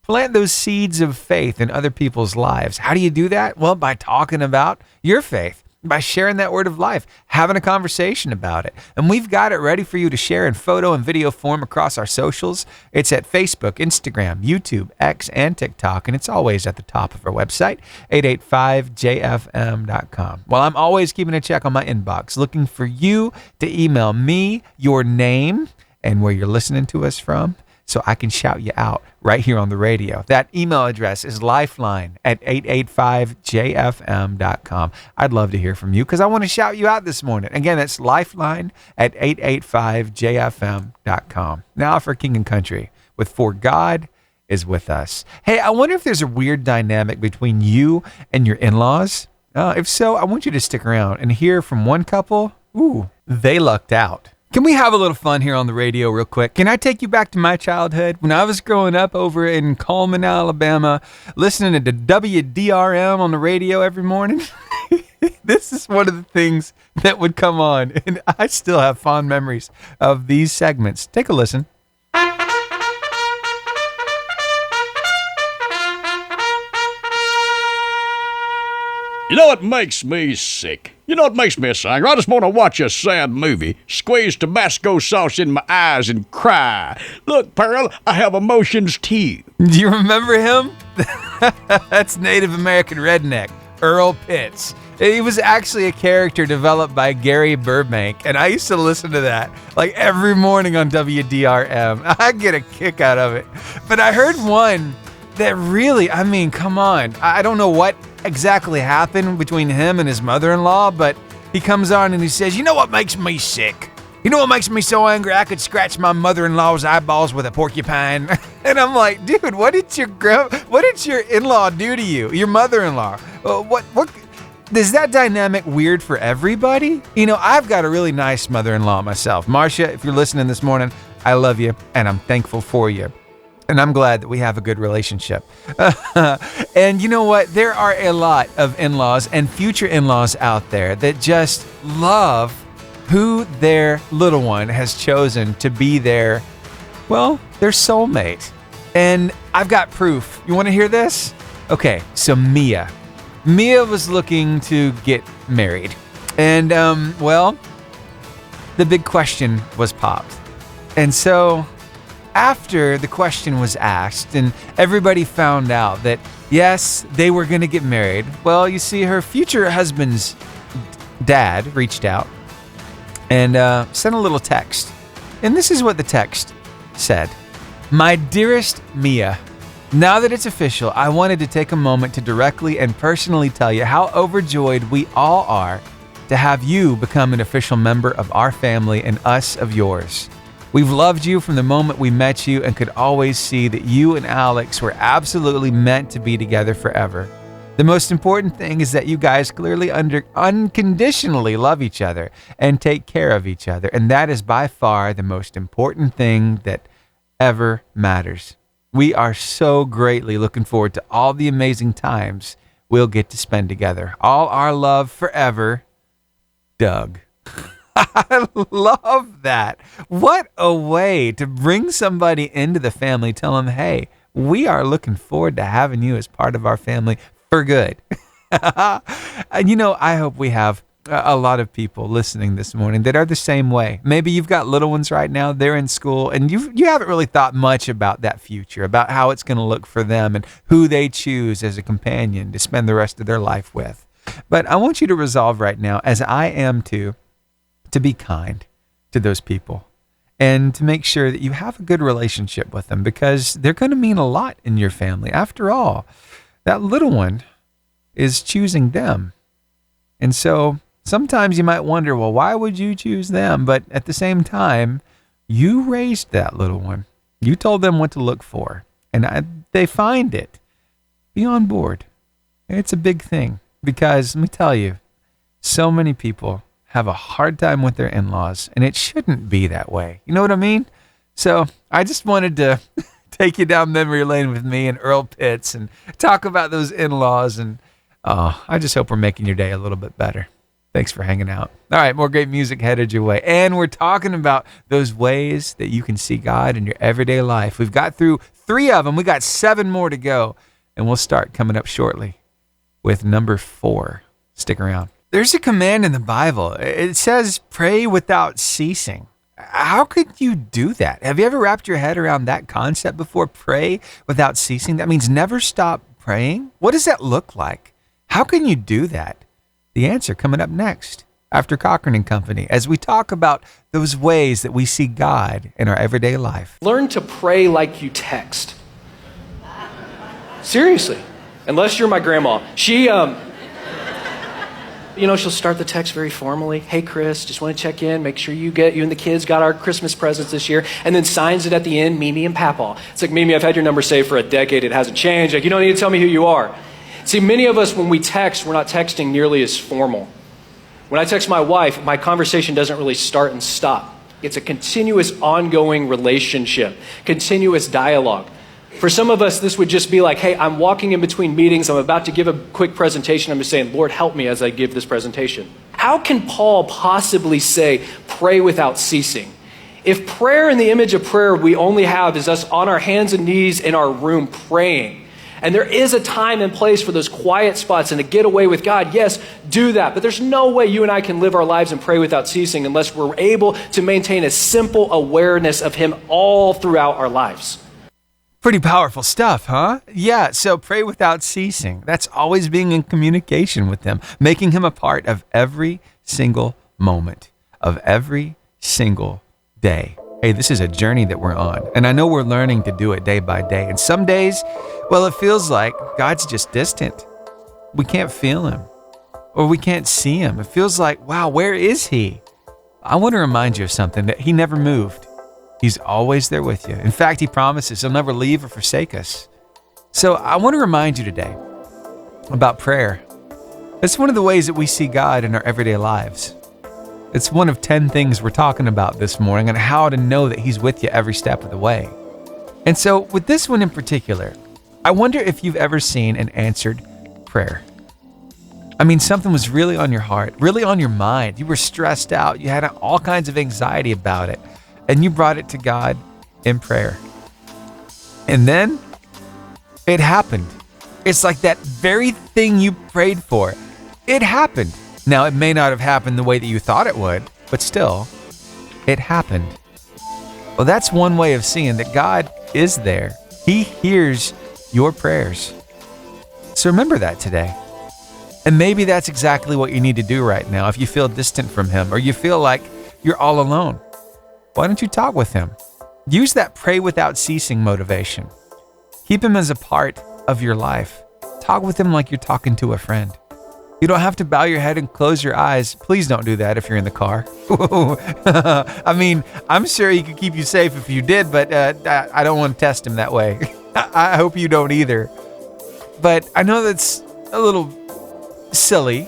plant those seeds of faith in other people's lives. How do you do that? Well, by talking about your faith by sharing that word of life, having a conversation about it. And we've got it ready for you to share in photo and video form across our socials. It's at Facebook, Instagram, YouTube, X, and TikTok, and it's always at the top of our website, 885jfm.com. Well, I'm always keeping a check on my inbox, looking for you to email me your name and where you're listening to us from, so I can shout you out right here on the radio. That email address is lifeline@885jfm.com. I'd love to hear from you because I want to shout you out this morning. Again, that's lifeline@885jfm.com. Now for King and Country with For God is With Us. Hey, I wonder if there's a weird dynamic between you and your in-laws. If so, I want you to stick around and hear from one couple. Ooh, they lucked out. Can we have a little fun here on the radio real quick? Can I take you back to my childhood? When I was growing up over in Coleman, Alabama, listening to WDRM on the radio every morning, this is one of the things that would come on. And I still have fond memories of these segments. Take a listen. You know what makes me sick? You know what makes me sick? I just want to watch a sad movie, squeeze Tabasco sauce in my eyes and cry. Look, Pearl, I have emotions too. Do you remember him? That's Native American redneck, Earl Pitts. He was actually a character developed by Gary Burbank, and I used to listen to that like every morning on WDRM. I get a kick out of it. But I heard one that really, I mean, come on. I don't know what exactly happened between him and his mother-in-law, but he comes on and he says, you know what makes me sick? You know what makes me so angry I could scratch my mother-in-law's eyeballs with a porcupine? And I'm like, dude, what did your in-law do to you? Your mother-in-law? What is that dynamic weird for everybody? You know, I've got a really nice mother-in-law myself. Marcia, if you're listening this morning, I love you and I'm thankful for you. And I'm glad that we have a good relationship. And you know what? There are a lot of in-laws and future in-laws out there that just love who their little one has chosen to be their soulmate. And I've got proof. You want to hear this? Okay, so Mia was looking to get married. And, the big question was popped. And so after the question was asked and everybody found out that, yes, they were going to get married, well, you see, her future husband's dad reached out and sent a little text. And this is what the text said. My dearest Mia, now that it's official, I wanted to take a moment to directly and personally tell you how overjoyed we all are to have you become an official member of our family and us of yours. We've loved you from the moment we met you and could always see that you and Alex were absolutely meant to be together forever. The most important thing is that you guys clearly unconditionally love each other and take care of each other, and that is by far the most important thing that ever matters. We are so greatly looking forward to all the amazing times we'll get to spend together. All our love forever, Doug. I love that. What a way to bring somebody into the family, tell them, hey, we are looking forward to having you as part of our family for good. And you know, I hope we have a lot of people listening this morning that are the same way. Maybe you've got little ones right now, they're in school, and you haven't really thought much about that future, about how it's going to look for them and who they choose as a companion to spend the rest of their life with. But I want you to resolve right now, as I am too, to be kind to those people and to make sure that you have a good relationship with them, because they're going to mean a lot in your family. After all, that little one is choosing them. And so sometimes you might wonder, well, why would you choose them? But at the same time, you raised that little one. You told them what to look for, and they find it. Be on board. It's a big thing, because let me tell you, so many people have a hard time with their in-laws, and it shouldn't be that way. You know what I mean? So I just wanted to take you down memory lane with me and Earl Pitts and talk about those in-laws, and I just hope we're making your day a little bit better. Thanks for hanging out. All right, more great music headed your way. And we're talking about those ways that you can see God in your everyday life. We've got through 3 of them. We got 7 more to go, and we'll start coming up shortly with number 4. Stick around. There's a command in the Bible. It says, pray without ceasing. How could you do that? Have you ever wrapped your head around that concept before? Pray without ceasing? That means never stop praying? What does that look like? How can you do that? The answer coming up next after Cochran and Company as we talk about those ways that we see God in our everyday life. Learn to pray like you text. Seriously. Unless you're my grandma. She'll start the text very formally. Hey, Chris, just want to check in, make sure you and the kids got our Christmas presents this year, and then signs it at the end, Mimi and Papaw. It's like, Mimi, I've had your number saved for a decade. It hasn't changed. Like, you don't need to tell me who you are. See, many of us, when we text, we're not texting nearly as formal. When I text my wife, my conversation doesn't really start and stop. It's a continuous, ongoing relationship, continuous dialogue. For some of us, this would just be like, hey, I'm walking in between meetings. I'm about to give a quick presentation. I'm just saying, Lord, help me as I give this presentation. How can Paul possibly say, pray without ceasing? If prayer in the image of prayer we only have is us on our hands and knees in our room praying, and there is a time and place for those quiet spots and to get away with God, yes, do that. But there's no way you and I can live our lives and pray without ceasing unless we're able to maintain a simple awareness of Him all throughout our lives. Pretty powerful stuff, huh? Yeah, so pray without ceasing. That's always being in communication with Him, making Him a part of every single moment, of every single day. Hey, this is a journey that we're on, and I know we're learning to do it day by day. And some days, well, it feels like God's just distant. We can't feel Him, or we can't see Him. It feels like, wow, where is He? I want to remind you of something, that He never moved. He's always there with you. In fact, He promises He'll never leave or forsake us. So I want to remind you today about prayer. It's one of the ways that we see God in our everyday lives. It's one of 10 things we're talking about this morning on how to know that He's with you every step of the way. And so with this one in particular, I wonder if you've ever seen an answered prayer. I mean, something was really on your heart, really on your mind. You were stressed out. You had all kinds of anxiety about it. And you brought it to God in prayer. And then it happened. It's like that very thing you prayed for. It happened. Now, it may not have happened the way that you thought it would, but still, it happened. Well, that's one way of seeing that God is there. He hears your prayers. So remember that today. And maybe that's exactly what you need to do right now if you feel distant from Him or you feel like you're all alone. Why don't you talk with Him? Use that pray without ceasing motivation. Keep Him as a part of your life. Talk with Him like you're talking to a friend. You don't have to bow your head and close your eyes. Please don't do that if you're in the car. I mean, I'm sure He could keep you safe if you did, but I don't want to test Him that way. I hope you don't either. But I know that's a little silly,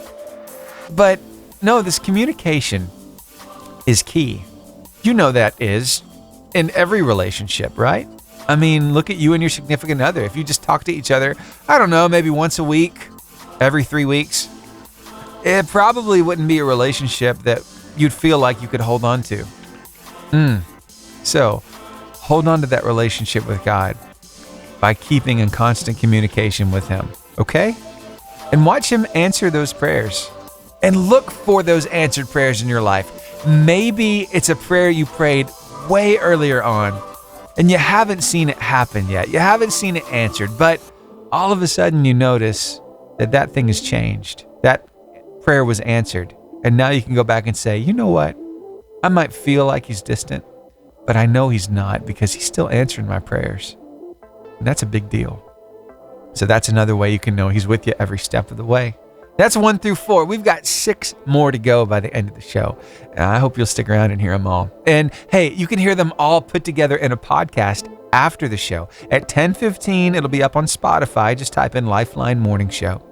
but no, this communication is key. You know that is in every relationship, right? I mean, look at you and your significant other. If you just talk to each other, I don't know, maybe once a week, every 3 weeks, it probably wouldn't be a relationship that you'd feel like you could hold on to. So, hold on to that relationship with God by keeping in constant communication with Him, okay? And watch Him answer those prayers. And look for those answered prayers in your life. Maybe it's a prayer you prayed way earlier on and you haven't seen it happen yet. You haven't seen it answered, but all of a sudden you notice that thing has changed. That prayer was answered. And now you can go back and say, you know what? I might feel like He's distant, but I know He's not because He's still answering my prayers. And that's a big deal. So that's another way you can know He's with you every step of the way. That's 1 through 4. We've got 6 more to go by the end of the show. And I hope you'll stick around and hear them all. And hey, you can hear them all put together in a podcast after the show. At 10:15, it'll be up on Spotify. Just type in Lifeline Morning Show.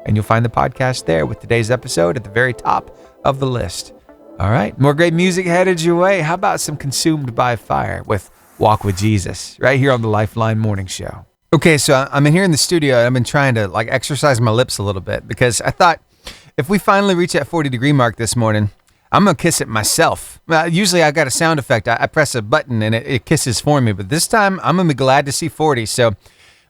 And you'll find the podcast there with today's episode at the very top of the list. All right, more great music headed your way. How about some Consumed by Fire with Walk with Jesus right here on the Lifeline Morning Show. Okay, so I'm in here in the studio. I've been trying to exercise my lips a little bit because I thought if we finally reach that 40-degree mark this morning, I'm going to kiss it myself. Usually I got a sound effect. I press a button and it kisses for me, but this time I'm going to be glad to see 40. So,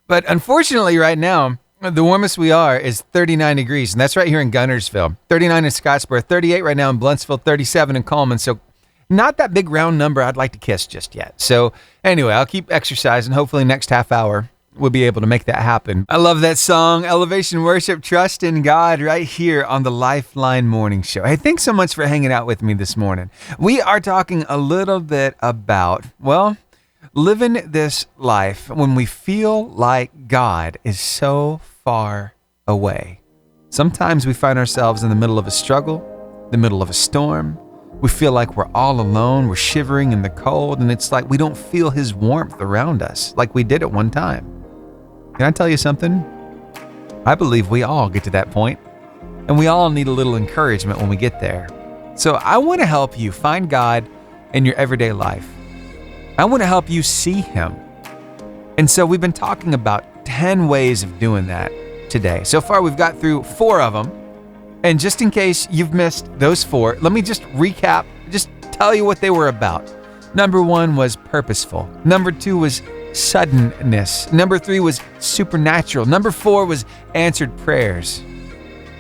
but unfortunately right now, The warmest we are is 39 degrees, and that's right here in Gunnersville. 39 in Scottsboro, 38 right now in Bluentsville, 37 in Coleman. So not that big round number I'd like to kiss just yet. So anyway, I'll keep exercising. Hopefully next half hour we'll be able to make that happen. I love that song, Elevation Worship, Trust in God, right here on the Lifeline Morning Show. Hey, thanks so much for hanging out with me this morning. We are talking a little bit about, well, living this life when we feel like God is so far away. Sometimes we find ourselves in the middle of a struggle, the middle of a storm. We feel like we're all alone, we're shivering in the cold, and it's like we don't feel his warmth around us like we did at one time. Can I tell you something? I believe we all get to that point, and we all need a little encouragement when we get there. So I want to help you find God in your everyday life. I want to help you see him. And so we've been talking about 10 ways of doing that today. So far, we've got through 4 of them. And just in case you've missed those 4, let me just recap, just tell you what they were about. Number 1 was purposeful. Number 2 was suddenness. Number 3 was supernatural. Number 4 was answered prayers.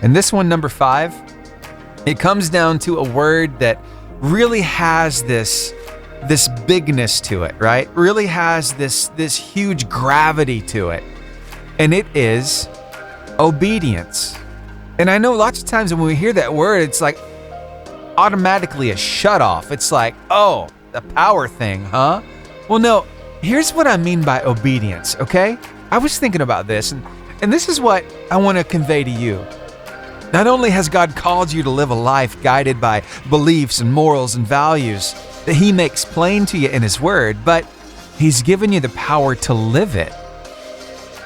And this one, number 5, it comes down to a word that really has this bigness to it, right? Really has this huge gravity to it. And it is obedience. And I know lots of times when we hear that word, it's like automatically a shut off. It's like, oh, the power thing, huh? Well, no, here's what I mean by obedience, okay? I was thinking about this, and this is what I want to convey to you. Not only has God called you to live a life guided by beliefs and morals and values that he makes plain to you in his word, but he's given you the power to live it,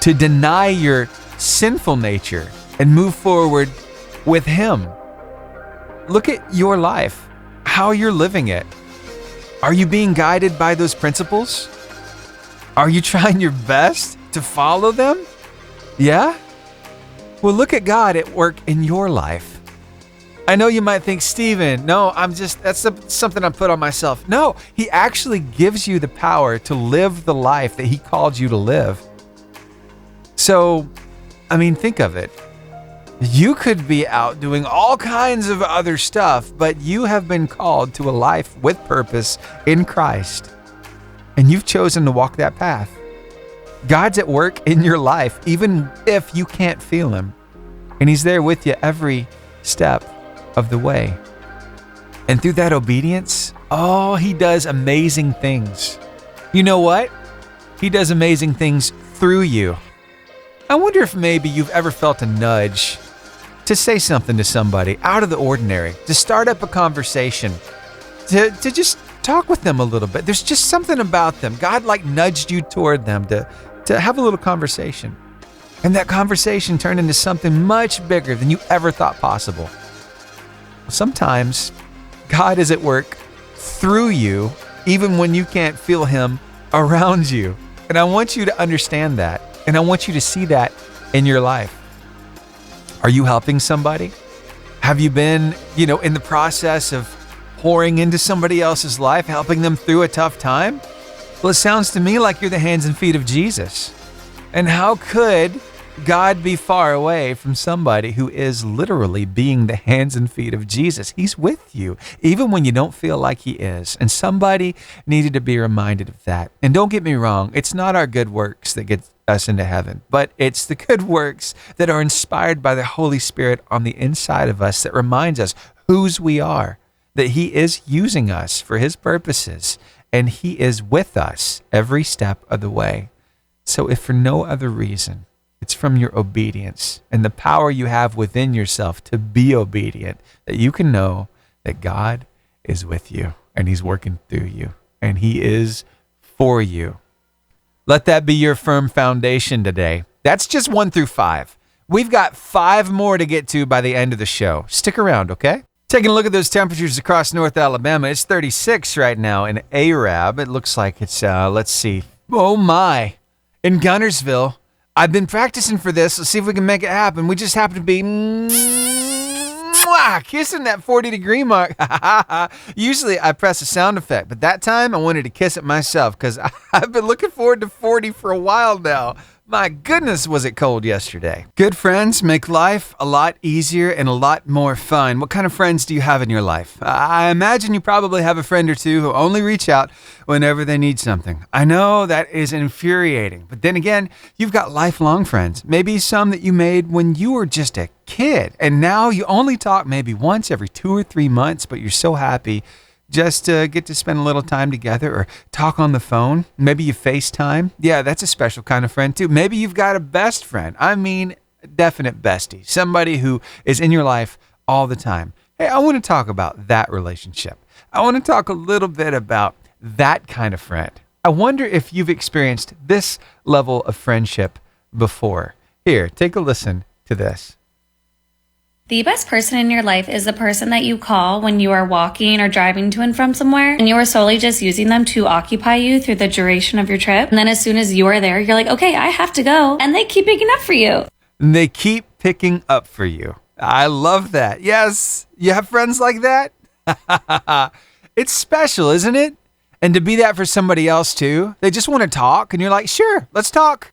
to deny your sinful nature and move forward with him. Look at your life, how you're living it. Are you being guided by those principles? Are you trying your best to follow them? Yeah? Well, look at God at work in your life. I know you might think, Stephen, no, that's something I put on myself. No, he actually gives you the power to live the life that he called you to live. So, I mean, think of it. You could be out doing all kinds of other stuff, but you have been called to a life with purpose in Christ. And you've chosen to walk that path. God's at work in your life, even if you can't feel him. And he's there with you every step of the way. And through that obedience, oh, he does amazing things. You know what? He does amazing things through you. I wonder if maybe you've ever felt a nudge to say something to somebody out of the ordinary, to start up a conversation, to just talk with them a little bit. There's just something about them. God nudged you toward them to have a little conversation. And that conversation turned into something much bigger than you ever thought possible. Sometimes God is at work through you, even when you can't feel him around you. And I want you to understand that. And I want you to see that in your life. Are you helping somebody? Have you been, in the process of pouring into somebody else's life, helping them through a tough time? Well, it sounds to me like you're the hands and feet of Jesus. And how could God be far away from somebody who is literally being the hands and feet of Jesus? He's with you, even when you don't feel like he is. And somebody needed to be reminded of that. And don't get me wrong, it's not our good works that get us into heaven, but it's the good works that are inspired by the Holy Spirit on the inside of us that reminds us whose we are, that he is using us for his purposes, and he is with us every step of the way. So if for no other reason, it's from your obedience and the power you have within yourself to be obedient, that you can know that God is with you and he's working through you and he is for you. Let that be your firm foundation today. That's just 1 through 5. We've got 5 more to get to by the end of the show. Stick around, okay? Taking a look at those temperatures across North Alabama, it's 36 right now in Arab. It looks like it's, let's see. Oh my. In Gunnersville, I've been practicing for this. Let's see if we can make it happen. We just happen to be kissing that 40-degree mark. Usually I press a sound effect, but that time I wanted to kiss it myself because I've been looking forward to 40 for a while now. My goodness, was it cold yesterday. Good friends make life a lot easier and a lot more fun. What kind of friends do you have in your life? I imagine you probably have a friend or two who only reach out whenever they need something. I know that is infuriating, but then again, you've got lifelong friends. Maybe some that you made when you were just a kid, and now you only talk maybe once every 2 or 3 months, but you're so happy just to get to spend a little time together or talk on the phone. Maybe you FaceTime. Yeah, that's a special kind of friend too. Maybe you've got a best friend. I mean, definite bestie. Somebody who is in your life all the time. Hey, I want to talk about that relationship. I want to talk a little bit about that kind of friend. I wonder if you've experienced this level of friendship before. Here, take a listen to this. The best person in your life is the person that you call when you are walking or driving to and from somewhere, and you are solely just using them to occupy you through the duration of your trip. And then as soon as you are there, you're like, okay, I have to go. And they keep picking up for you. They keep picking up for you. I love that. Yes, you have friends like that? It's special, isn't it? And to be that for somebody else too. They just want to talk, and you're like, sure, let's talk.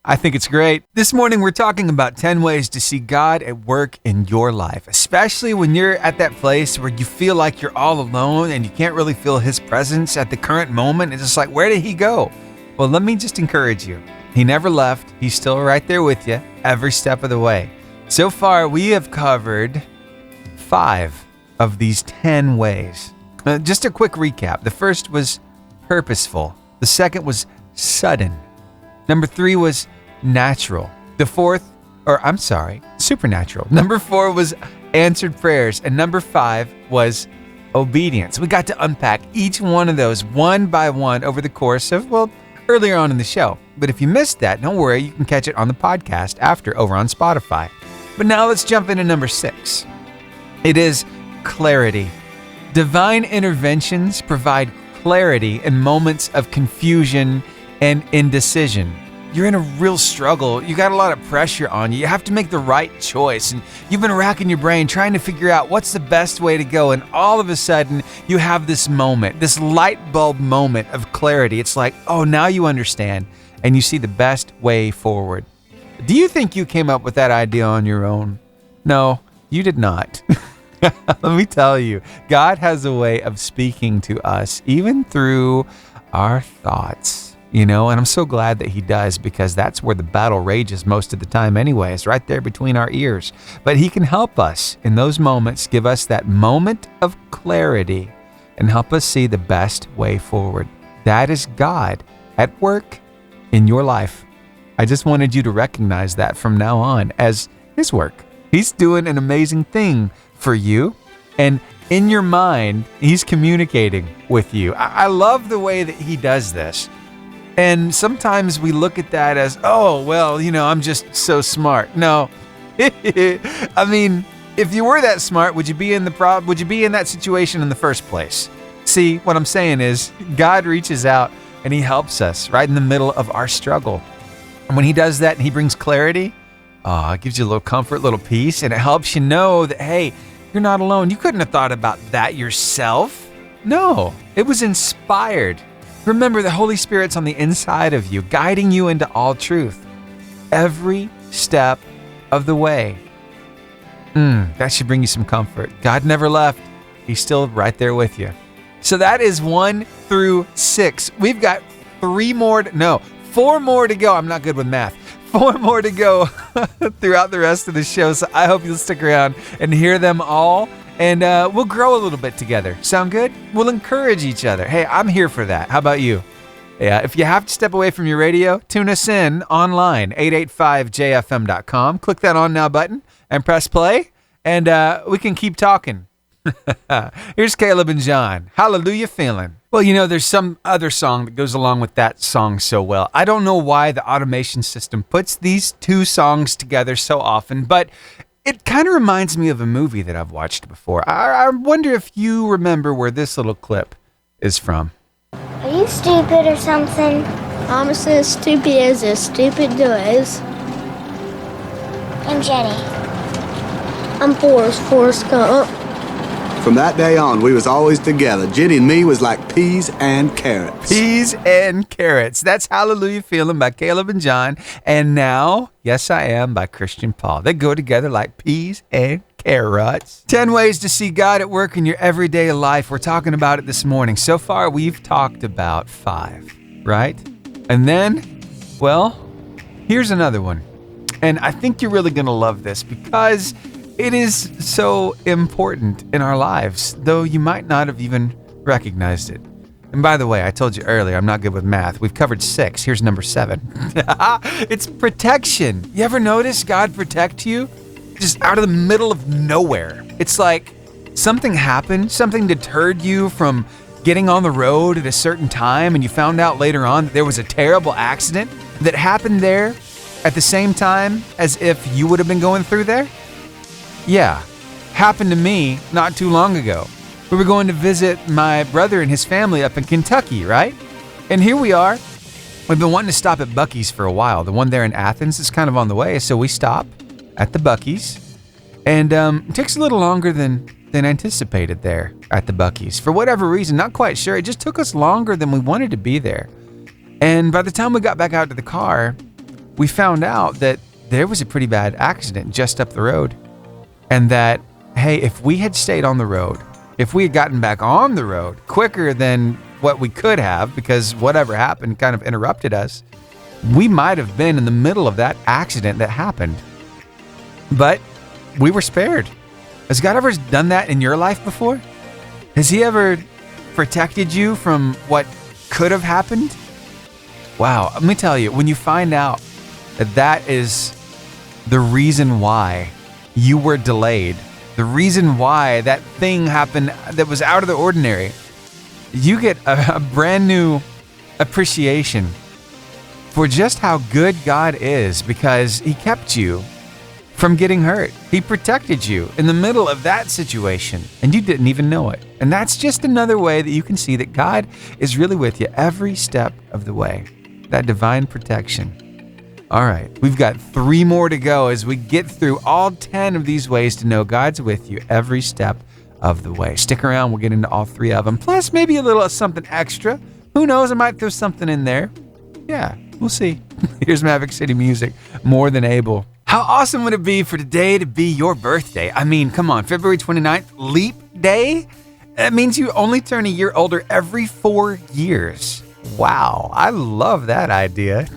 I think it's great. This morning, we're talking about 10 ways to see God at work in your life, especially when you're at that place where you feel like you're all alone and you can't really feel His presence at the current moment. It's just like, where did He go? Well, let me just encourage you. He never left. He's still right there with you every step of the way. So far, we have covered 5 of these 10 ways. Just a quick recap. The first was purposeful. The second was sudden. Number 3 was natural. The fourth, supernatural. Number 4 was answered prayers. And number 5 was obedience. We got to unpack each one of those one by one over the course of, earlier on in the show. But if you missed that, don't worry, you can catch it on the podcast after over on Spotify. But now let's jump into number 6. It is clarity. Divine interventions provide clarity in moments of confusion and indecision. You're in a real struggle. You got a lot of pressure on you. You have to make the right choice. And you've been racking your brain trying to figure out what's the best way to go. And all of a sudden, you have this moment, this light bulb moment of clarity. It's like, oh, now you understand. And you see the best way forward. Do you think you came up with that idea on your own? No, you did not. Let me tell you, God has a way of speaking to us, even through our thoughts. And I'm so glad that He does, because that's where the battle rages most of the time anyway. It's right there between our ears. But He can help us in those moments, give us that moment of clarity and help us see the best way forward. That is God at work in your life. I just wanted you to recognize that from now on as His work. He's doing an amazing thing for you. And in your mind, He's communicating with you. I love the way that He does this. And sometimes we look at that as, I'm just so smart. No. I mean, if you were that smart, would you be in that situation in the first place? See, what I'm saying is God reaches out and He helps us right in the middle of our struggle. And when He does that and He brings clarity, it gives you a little comfort, a little peace, and it helps you know that, hey, you're not alone. You couldn't have thought about that yourself. No, it was inspired. Remember, the Holy Spirit's on the inside of you, guiding you into all truth every step of the way. That should bring you some comfort. God never left. He's still right there with you. So that is 1 through 6. We've got 4 more to go. I'm not good with math. 4 more to go throughout the rest of the show. So I hope you'll stick around and hear them all. And we'll grow a little bit together. Sound good? We'll encourage each other. Hey, I'm here for that. How about you? Yeah, if you have to step away from your radio, tune us in online, 885jfm.com. Click that On Now button and press play, and we can keep talking. Here's Caleb and John. Hallelujah feeling. Well, there's some other song that goes along with that song so well. I don't know why the automation system puts these 2 songs together so often, but it kind of reminds me of a movie that I've watched before. I wonder if you remember where this little clip is from. Are you stupid or something? I'm as stupid as stupid does. I'm Jenny. I'm Forrest Gump. From that day on, we was always together. Jenny and me was like peas and carrots. Peas and carrots. That's Hallelujah Feeling by Caleb and John. And now, Yes I Am by Christian Paul. They go together like peas and carrots. 10 ways to see God at work in your everyday life. We're talking about it this morning. So far, we've talked about 5, right? And then, well, here's another one. And I think you're really going to love this because it is so important in our lives, though you might not have even recognized it. And by the way, I told you earlier, I'm not good with math. We've covered 6. Here's number 7. It's protection. You ever notice God protect you? Just out of the middle of nowhere. It's like something happened, something deterred you from getting on the road at a certain time, and you found out later on that there was a terrible accident that happened there at the same time as if you would have been going through there. Yeah, happened to me not too long ago. We were going to visit my brother and his family up in Kentucky, right? And here we are. We've been wanting to stop at Buc-ee's for a while. The one there in Athens is kind of on the way, so we stop at the Buc-ee's. And it takes a little longer than anticipated there at the Buc-ee's. For whatever reason, not quite sure. It just took us longer than we wanted to be there. And by the time we got back out to the car, we found out that there was a pretty bad accident just up the road. And that, hey, if we had stayed on the road, if we had gotten back on the road quicker than what we could have, because whatever happened kind of interrupted us, we might have been in the middle of that accident that happened. But we were spared. Has God ever done that in your life before? Has He ever protected you from what could have happened? Wow, let me tell you, when you find out that that is the reason why you were delayed, the reason why that thing happened that was out of the ordinary, you get a brand new appreciation for just how good God is, because He kept you from getting hurt. He protected you in the middle of that situation, and you didn't even know it. And that's just another way that you can see that God is really with you every step of the way. That divine protection. All right, we've got 3 more to go as we get through all 10 of these ways to know God's with you every step of the way. Stick around, we'll get into all 3 of them. Plus, maybe a little something extra. Who knows, I might throw something in there. Yeah, we'll see. Here's Maverick City Music, More Than Able. How awesome would it be for today to be your birthday? I mean, come on, February 29th, Leap Day? That means you only turn a year older every 4 years. Wow, I love that idea.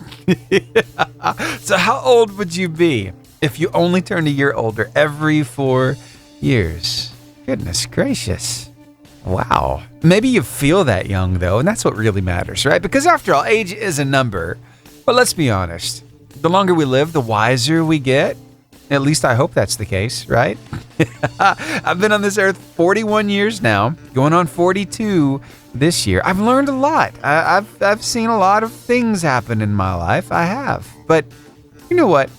So how old would you be if you only turned a year older every 4 years? Goodness gracious. Wow. Maybe you feel that young, though, and that's what really matters, right? Because after all, age is a number. But let's be honest. The longer we live, the wiser we get. At least I hope that's the case, right? I've been on this earth 41 years now, going on 42 this year. I've learned a lot. I've seen a lot of things happen in my life. I have. But you know what?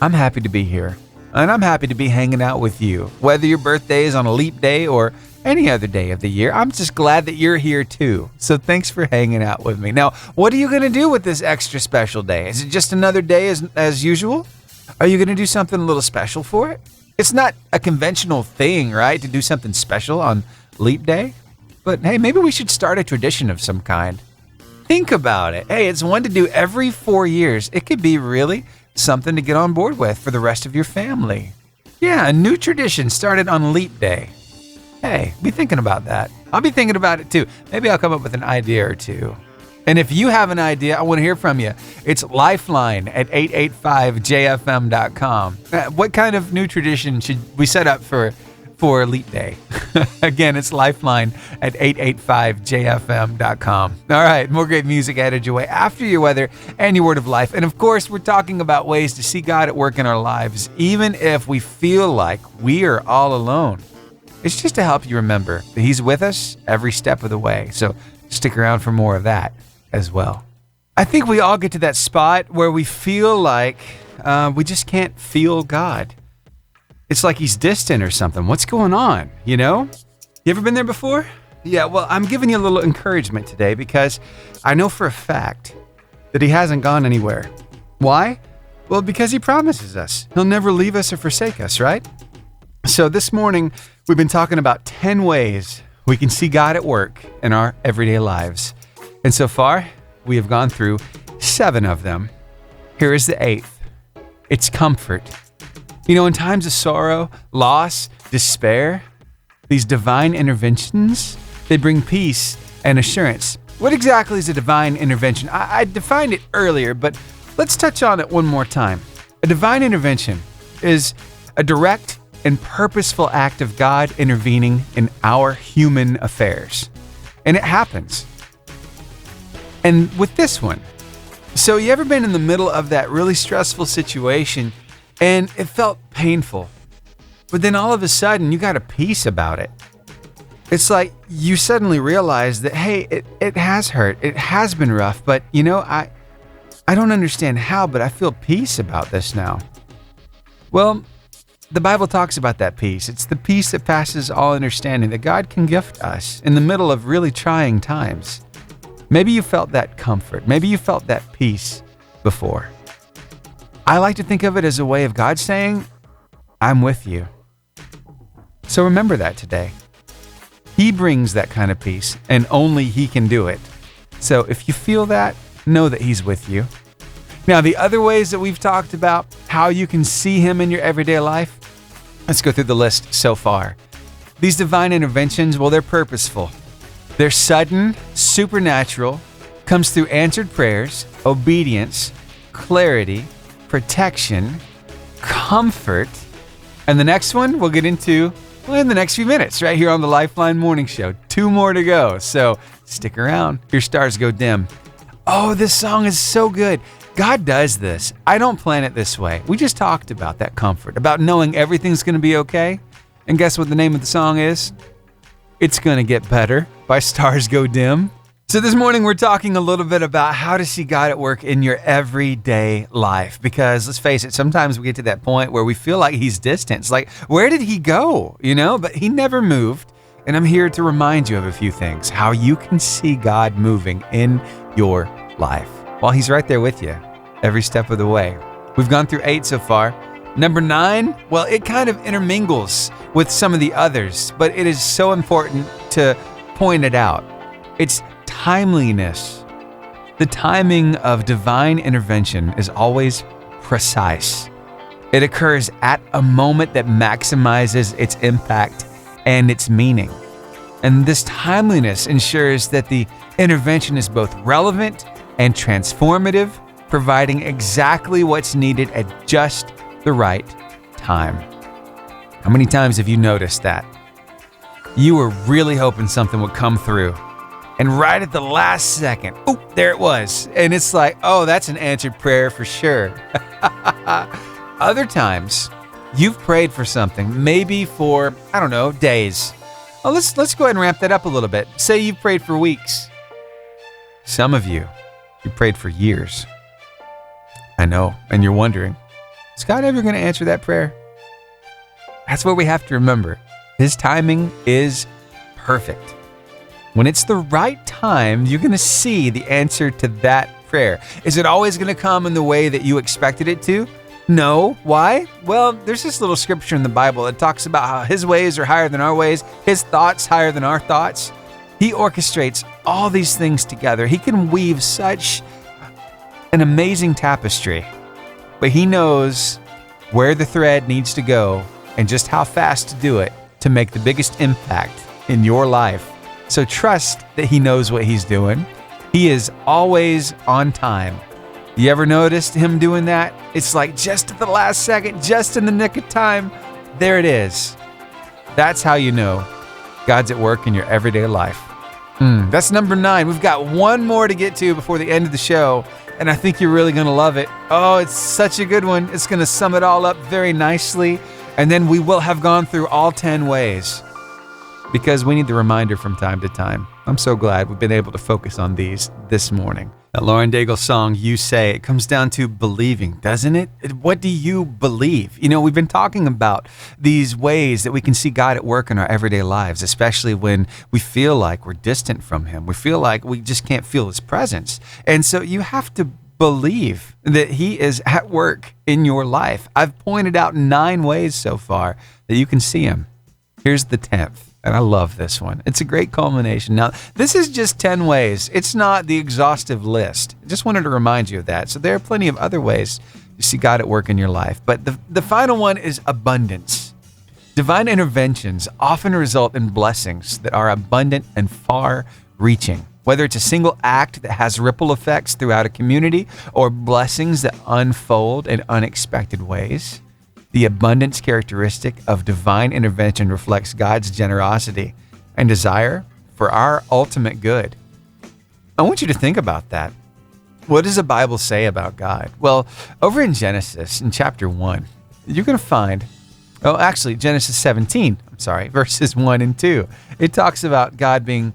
I'm happy to be here. And I'm happy to be hanging out with you. Whether your birthday is on a leap day or any other day of the year, I'm just glad that you're here too. So thanks for hanging out with me. Now, what are you going to do with this extra special day? Is it just another day as usual? Are you going to do something a little special for it? It's not a conventional thing, right, to do something special on Leap Day? But hey, maybe we should start a tradition of some kind. Think about it. Hey, it's one to do every 4 years. It could be really something to get on board with for the rest of your family. Yeah, a new tradition started on Leap Day. Hey, be thinking about that. I'll be thinking about it too. Maybe I'll come up with an idea or two. And if you have an idea, I want to hear from you. It's Lifeline at 885jfm.com. What kind of new tradition should we set up for Leap Day? Again, it's Lifeline at 885jfm.com. All right, more great music added your way after your weather and your word of life. And of course, we're talking about ways to see God at work in our lives, even if we feel like we are all alone. It's just to help you remember that He's with us every step of the way. So stick around for more of that as well. I think we all get to that spot where we feel like we just can't feel God. It's like He's distant or something. What's going on, you know? You ever been there before? Yeah, well, I'm giving you a little encouragement today because I know for a fact that He hasn't gone anywhere. Why? Well, because He promises us He'll never leave us or forsake us, right? So this morning, We've been talking about 10 ways we can see God at work in our everyday lives. And so far, we have gone through 7 of them. Here is the 8th. It's comfort. You know, in times of sorrow, loss, despair, these divine interventions, they bring peace and assurance. What exactly is a divine intervention? I defined it earlier, but let's touch on it one more time. A divine intervention is a direct and purposeful act of God intervening in our human affairs. And it happens. And with this one, so you ever been in the middle of that really stressful situation and it felt painful, but then all of a sudden you got a peace about it? It's like you suddenly realize that, hey, it has hurt. It has been rough, but you know, I don't understand how, but I feel peace about this now. Well, the Bible talks about that peace. It's the peace that passes all understanding that God can gift us in the middle of really trying times. Maybe you felt that comfort. Maybe you felt that peace before. I like to think of it as a way of God saying, I'm with you. So remember that today. He brings that kind of peace, and only He can do it. So if you feel that, know that He's with you. Now, the other ways that we've talked about how you can see Him in your everyday life, let's go through the list so far. These divine interventions, well, they're purposeful. They're sudden, supernatural, comes through answered prayers, obedience, clarity, protection, comfort, and the next one we'll get into in the next few minutes right here on the Lifeline Morning Show. 2 more to go, so stick around. Your stars go dim. Oh, this song is so good. God does this. I don't plan it this way. We just talked about that comfort, about knowing everything's going to be okay. And guess what the name of the song is? It's Gonna Get Better by Stars Go Dim. So this morning we're talking a little bit about how to see God at work in your everyday life. Because let's face it, sometimes we get to that point where we feel like He's distant. It's like, where did He go? You know, but He never moved. And I'm here to remind you of a few things, how you can see God moving in your life while He's right there with you every step of the way. We've gone through 8 so far. Number 9, well, it kind of intermingles with some of the others, but it is so important to point it out. It's timeliness. The timing of divine intervention is always precise. It occurs at a moment that maximizes its impact and its meaning. And this timeliness ensures that the intervention is both relevant and transformative, providing exactly what's needed at just the right time. How many times have you noticed that? You were really hoping something would come through, and right at the last second, there it was. And it's like, oh, that's an answered prayer for sure. Other times, you've prayed for something, maybe for, I don't know, days. Oh, let's go ahead and ramp that up a little bit. Say you've prayed for weeks. Some of you prayed for years. I know, and you're wondering, is God ever going to answer that prayer? That's what we have to remember. His timing is perfect. When it's the right time, you're going to see the answer to that prayer. Is it always going to come in the way that you expected it to? No. Why? Well, there's this little scripture in the Bible that talks about how His ways are higher than our ways, His thoughts higher than our thoughts. He orchestrates all these things together. He can weave such an amazing tapestry, but He knows where the thread needs to go and just how fast to do it to make the biggest impact in your life. So trust that He knows what He's doing. He is always on time. You ever noticed Him doing that? It's like just at the last second, just in the nick of time, there it is. That's how you know God's at work in your everyday life. That's number 9. We've got one more to get to before the end of the show, and I think you're really going to love it. Oh, it's such a good one. It's going to sum it all up very nicely, and then we will have gone through all 10 ways because we need the reminder from time to time. I'm so glad we've been able to focus on these this morning. That Lauren Daigle song, You Say, it comes down to believing, doesn't it? What do you believe? You know, we've been talking about these ways that we can see God at work in our everyday lives, especially when we feel like we're distant from Him. We feel like we just can't feel His presence. And so you have to believe that He is at work in your life. I've pointed out 9 ways so far that you can see Him. Here's the 10th, and I love this one. It's a great culmination. Now, this is just 10 ways. It's not the exhaustive list. I just wanted to remind you of that. So there are plenty of other ways to see God at work in your life. But the final one is abundance. Divine interventions often result in blessings that are abundant and far-reaching. Whether it's a single act that has ripple effects throughout a community or blessings that unfold in unexpected ways, the abundance characteristic of divine intervention reflects God's generosity and desire for our ultimate good. I want you to think about that. What does the Bible say about God? Well, over in Genesis, in chapter 1, you're going to find, Genesis 17, verses 1 and 2. It talks about God being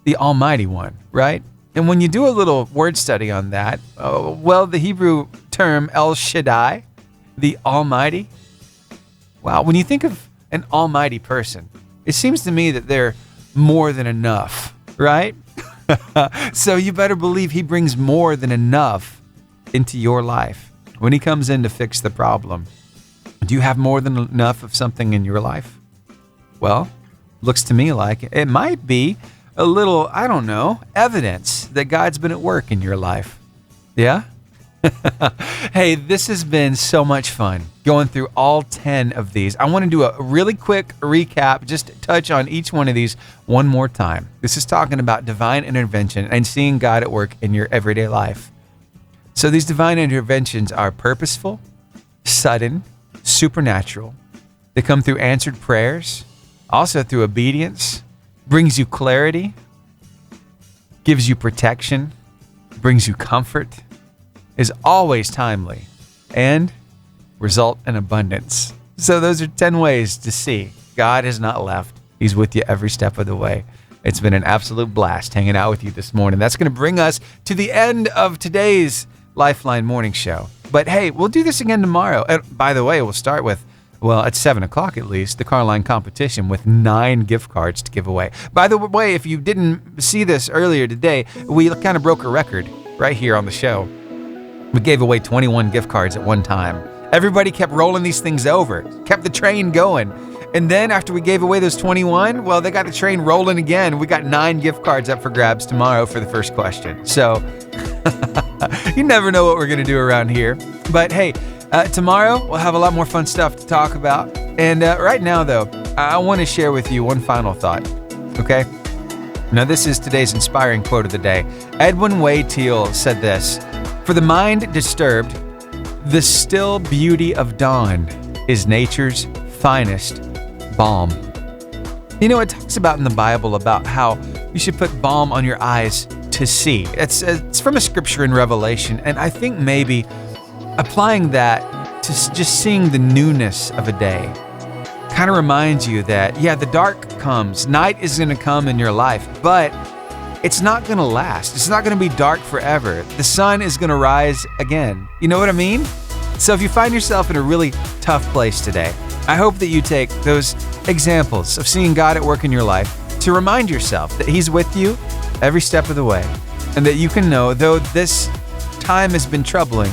the Almighty One, right? And when you do a little word study on that, the Hebrew term El Shaddai, the Almighty, wow, when you think of an almighty person, it seems to me that they're more than enough, right? So you better believe he brings more than enough into your life when he comes in to fix the problem. Do you have more than enough of something in your life? Well, looks to me like it might be a little, evidence that God's been at work in your life. Yeah? Hey, this has been so much fun going through all 10 of these. I want to do a really quick recap, just touch on each one of these one more time. This is talking about divine intervention and seeing God at work in your everyday life. So these divine interventions are purposeful, sudden, supernatural. They come through answered prayers, also through obedience, brings you clarity, gives you protection, brings you comfort, is always timely, and result in abundance. So those are 10 ways to see God has not left. He's with you every step of the way. It's been an absolute blast hanging out with you this morning. That's going to bring us to the end of today's Lifeline Morning Show. But hey, we'll do this again tomorrow. And by the way, we'll start with, at 7 o'clock at least, the Carline competition with 9 gift cards to give away. By the way, if you didn't see this earlier today, we kind of broke a record right here on the show. We gave away 21 gift cards at one time. Everybody kept rolling these things over, kept the train going. And then after we gave away those 21, they got the train rolling again. We got 9 gift cards up for grabs tomorrow for the first question. So you never know what we're going to do around here. But hey, tomorrow we'll have a lot more fun stuff to talk about. And right now, though, I want to share with you one final thought, okay? Now, this is today's inspiring quote of the day. Edwin Way Teal said this: "For the mind disturbed, the still beauty of dawn is nature's finest balm." You know, it talks about in the Bible about how you should put balm on your eyes to see. It's from a scripture in Revelation, and I think maybe applying that to just seeing the newness of a day kind of reminds you that, the dark comes, night is going to come in your life, but it's not going to last. It's not going to be dark forever. The sun is going to rise again. You know what I mean? So if you find yourself in a really tough place today, I hope that you take those examples of seeing God at work in your life to remind yourself that He's with you every step of the way, and that you can know, though this time has been troubling,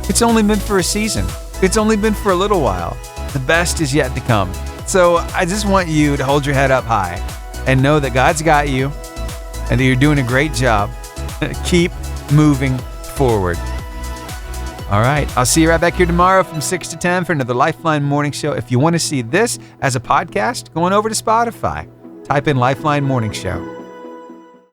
it's only been for a season. It's only been for a little while. The best is yet to come. So I just want you to hold your head up high and know that God's got you and that you're doing a great job. Keep moving forward. All right, I'll see you right back here tomorrow from 6 to 10 for another Lifeline Morning Show. If you want to see this as a podcast, go on over to Spotify. Type in Lifeline Morning Show.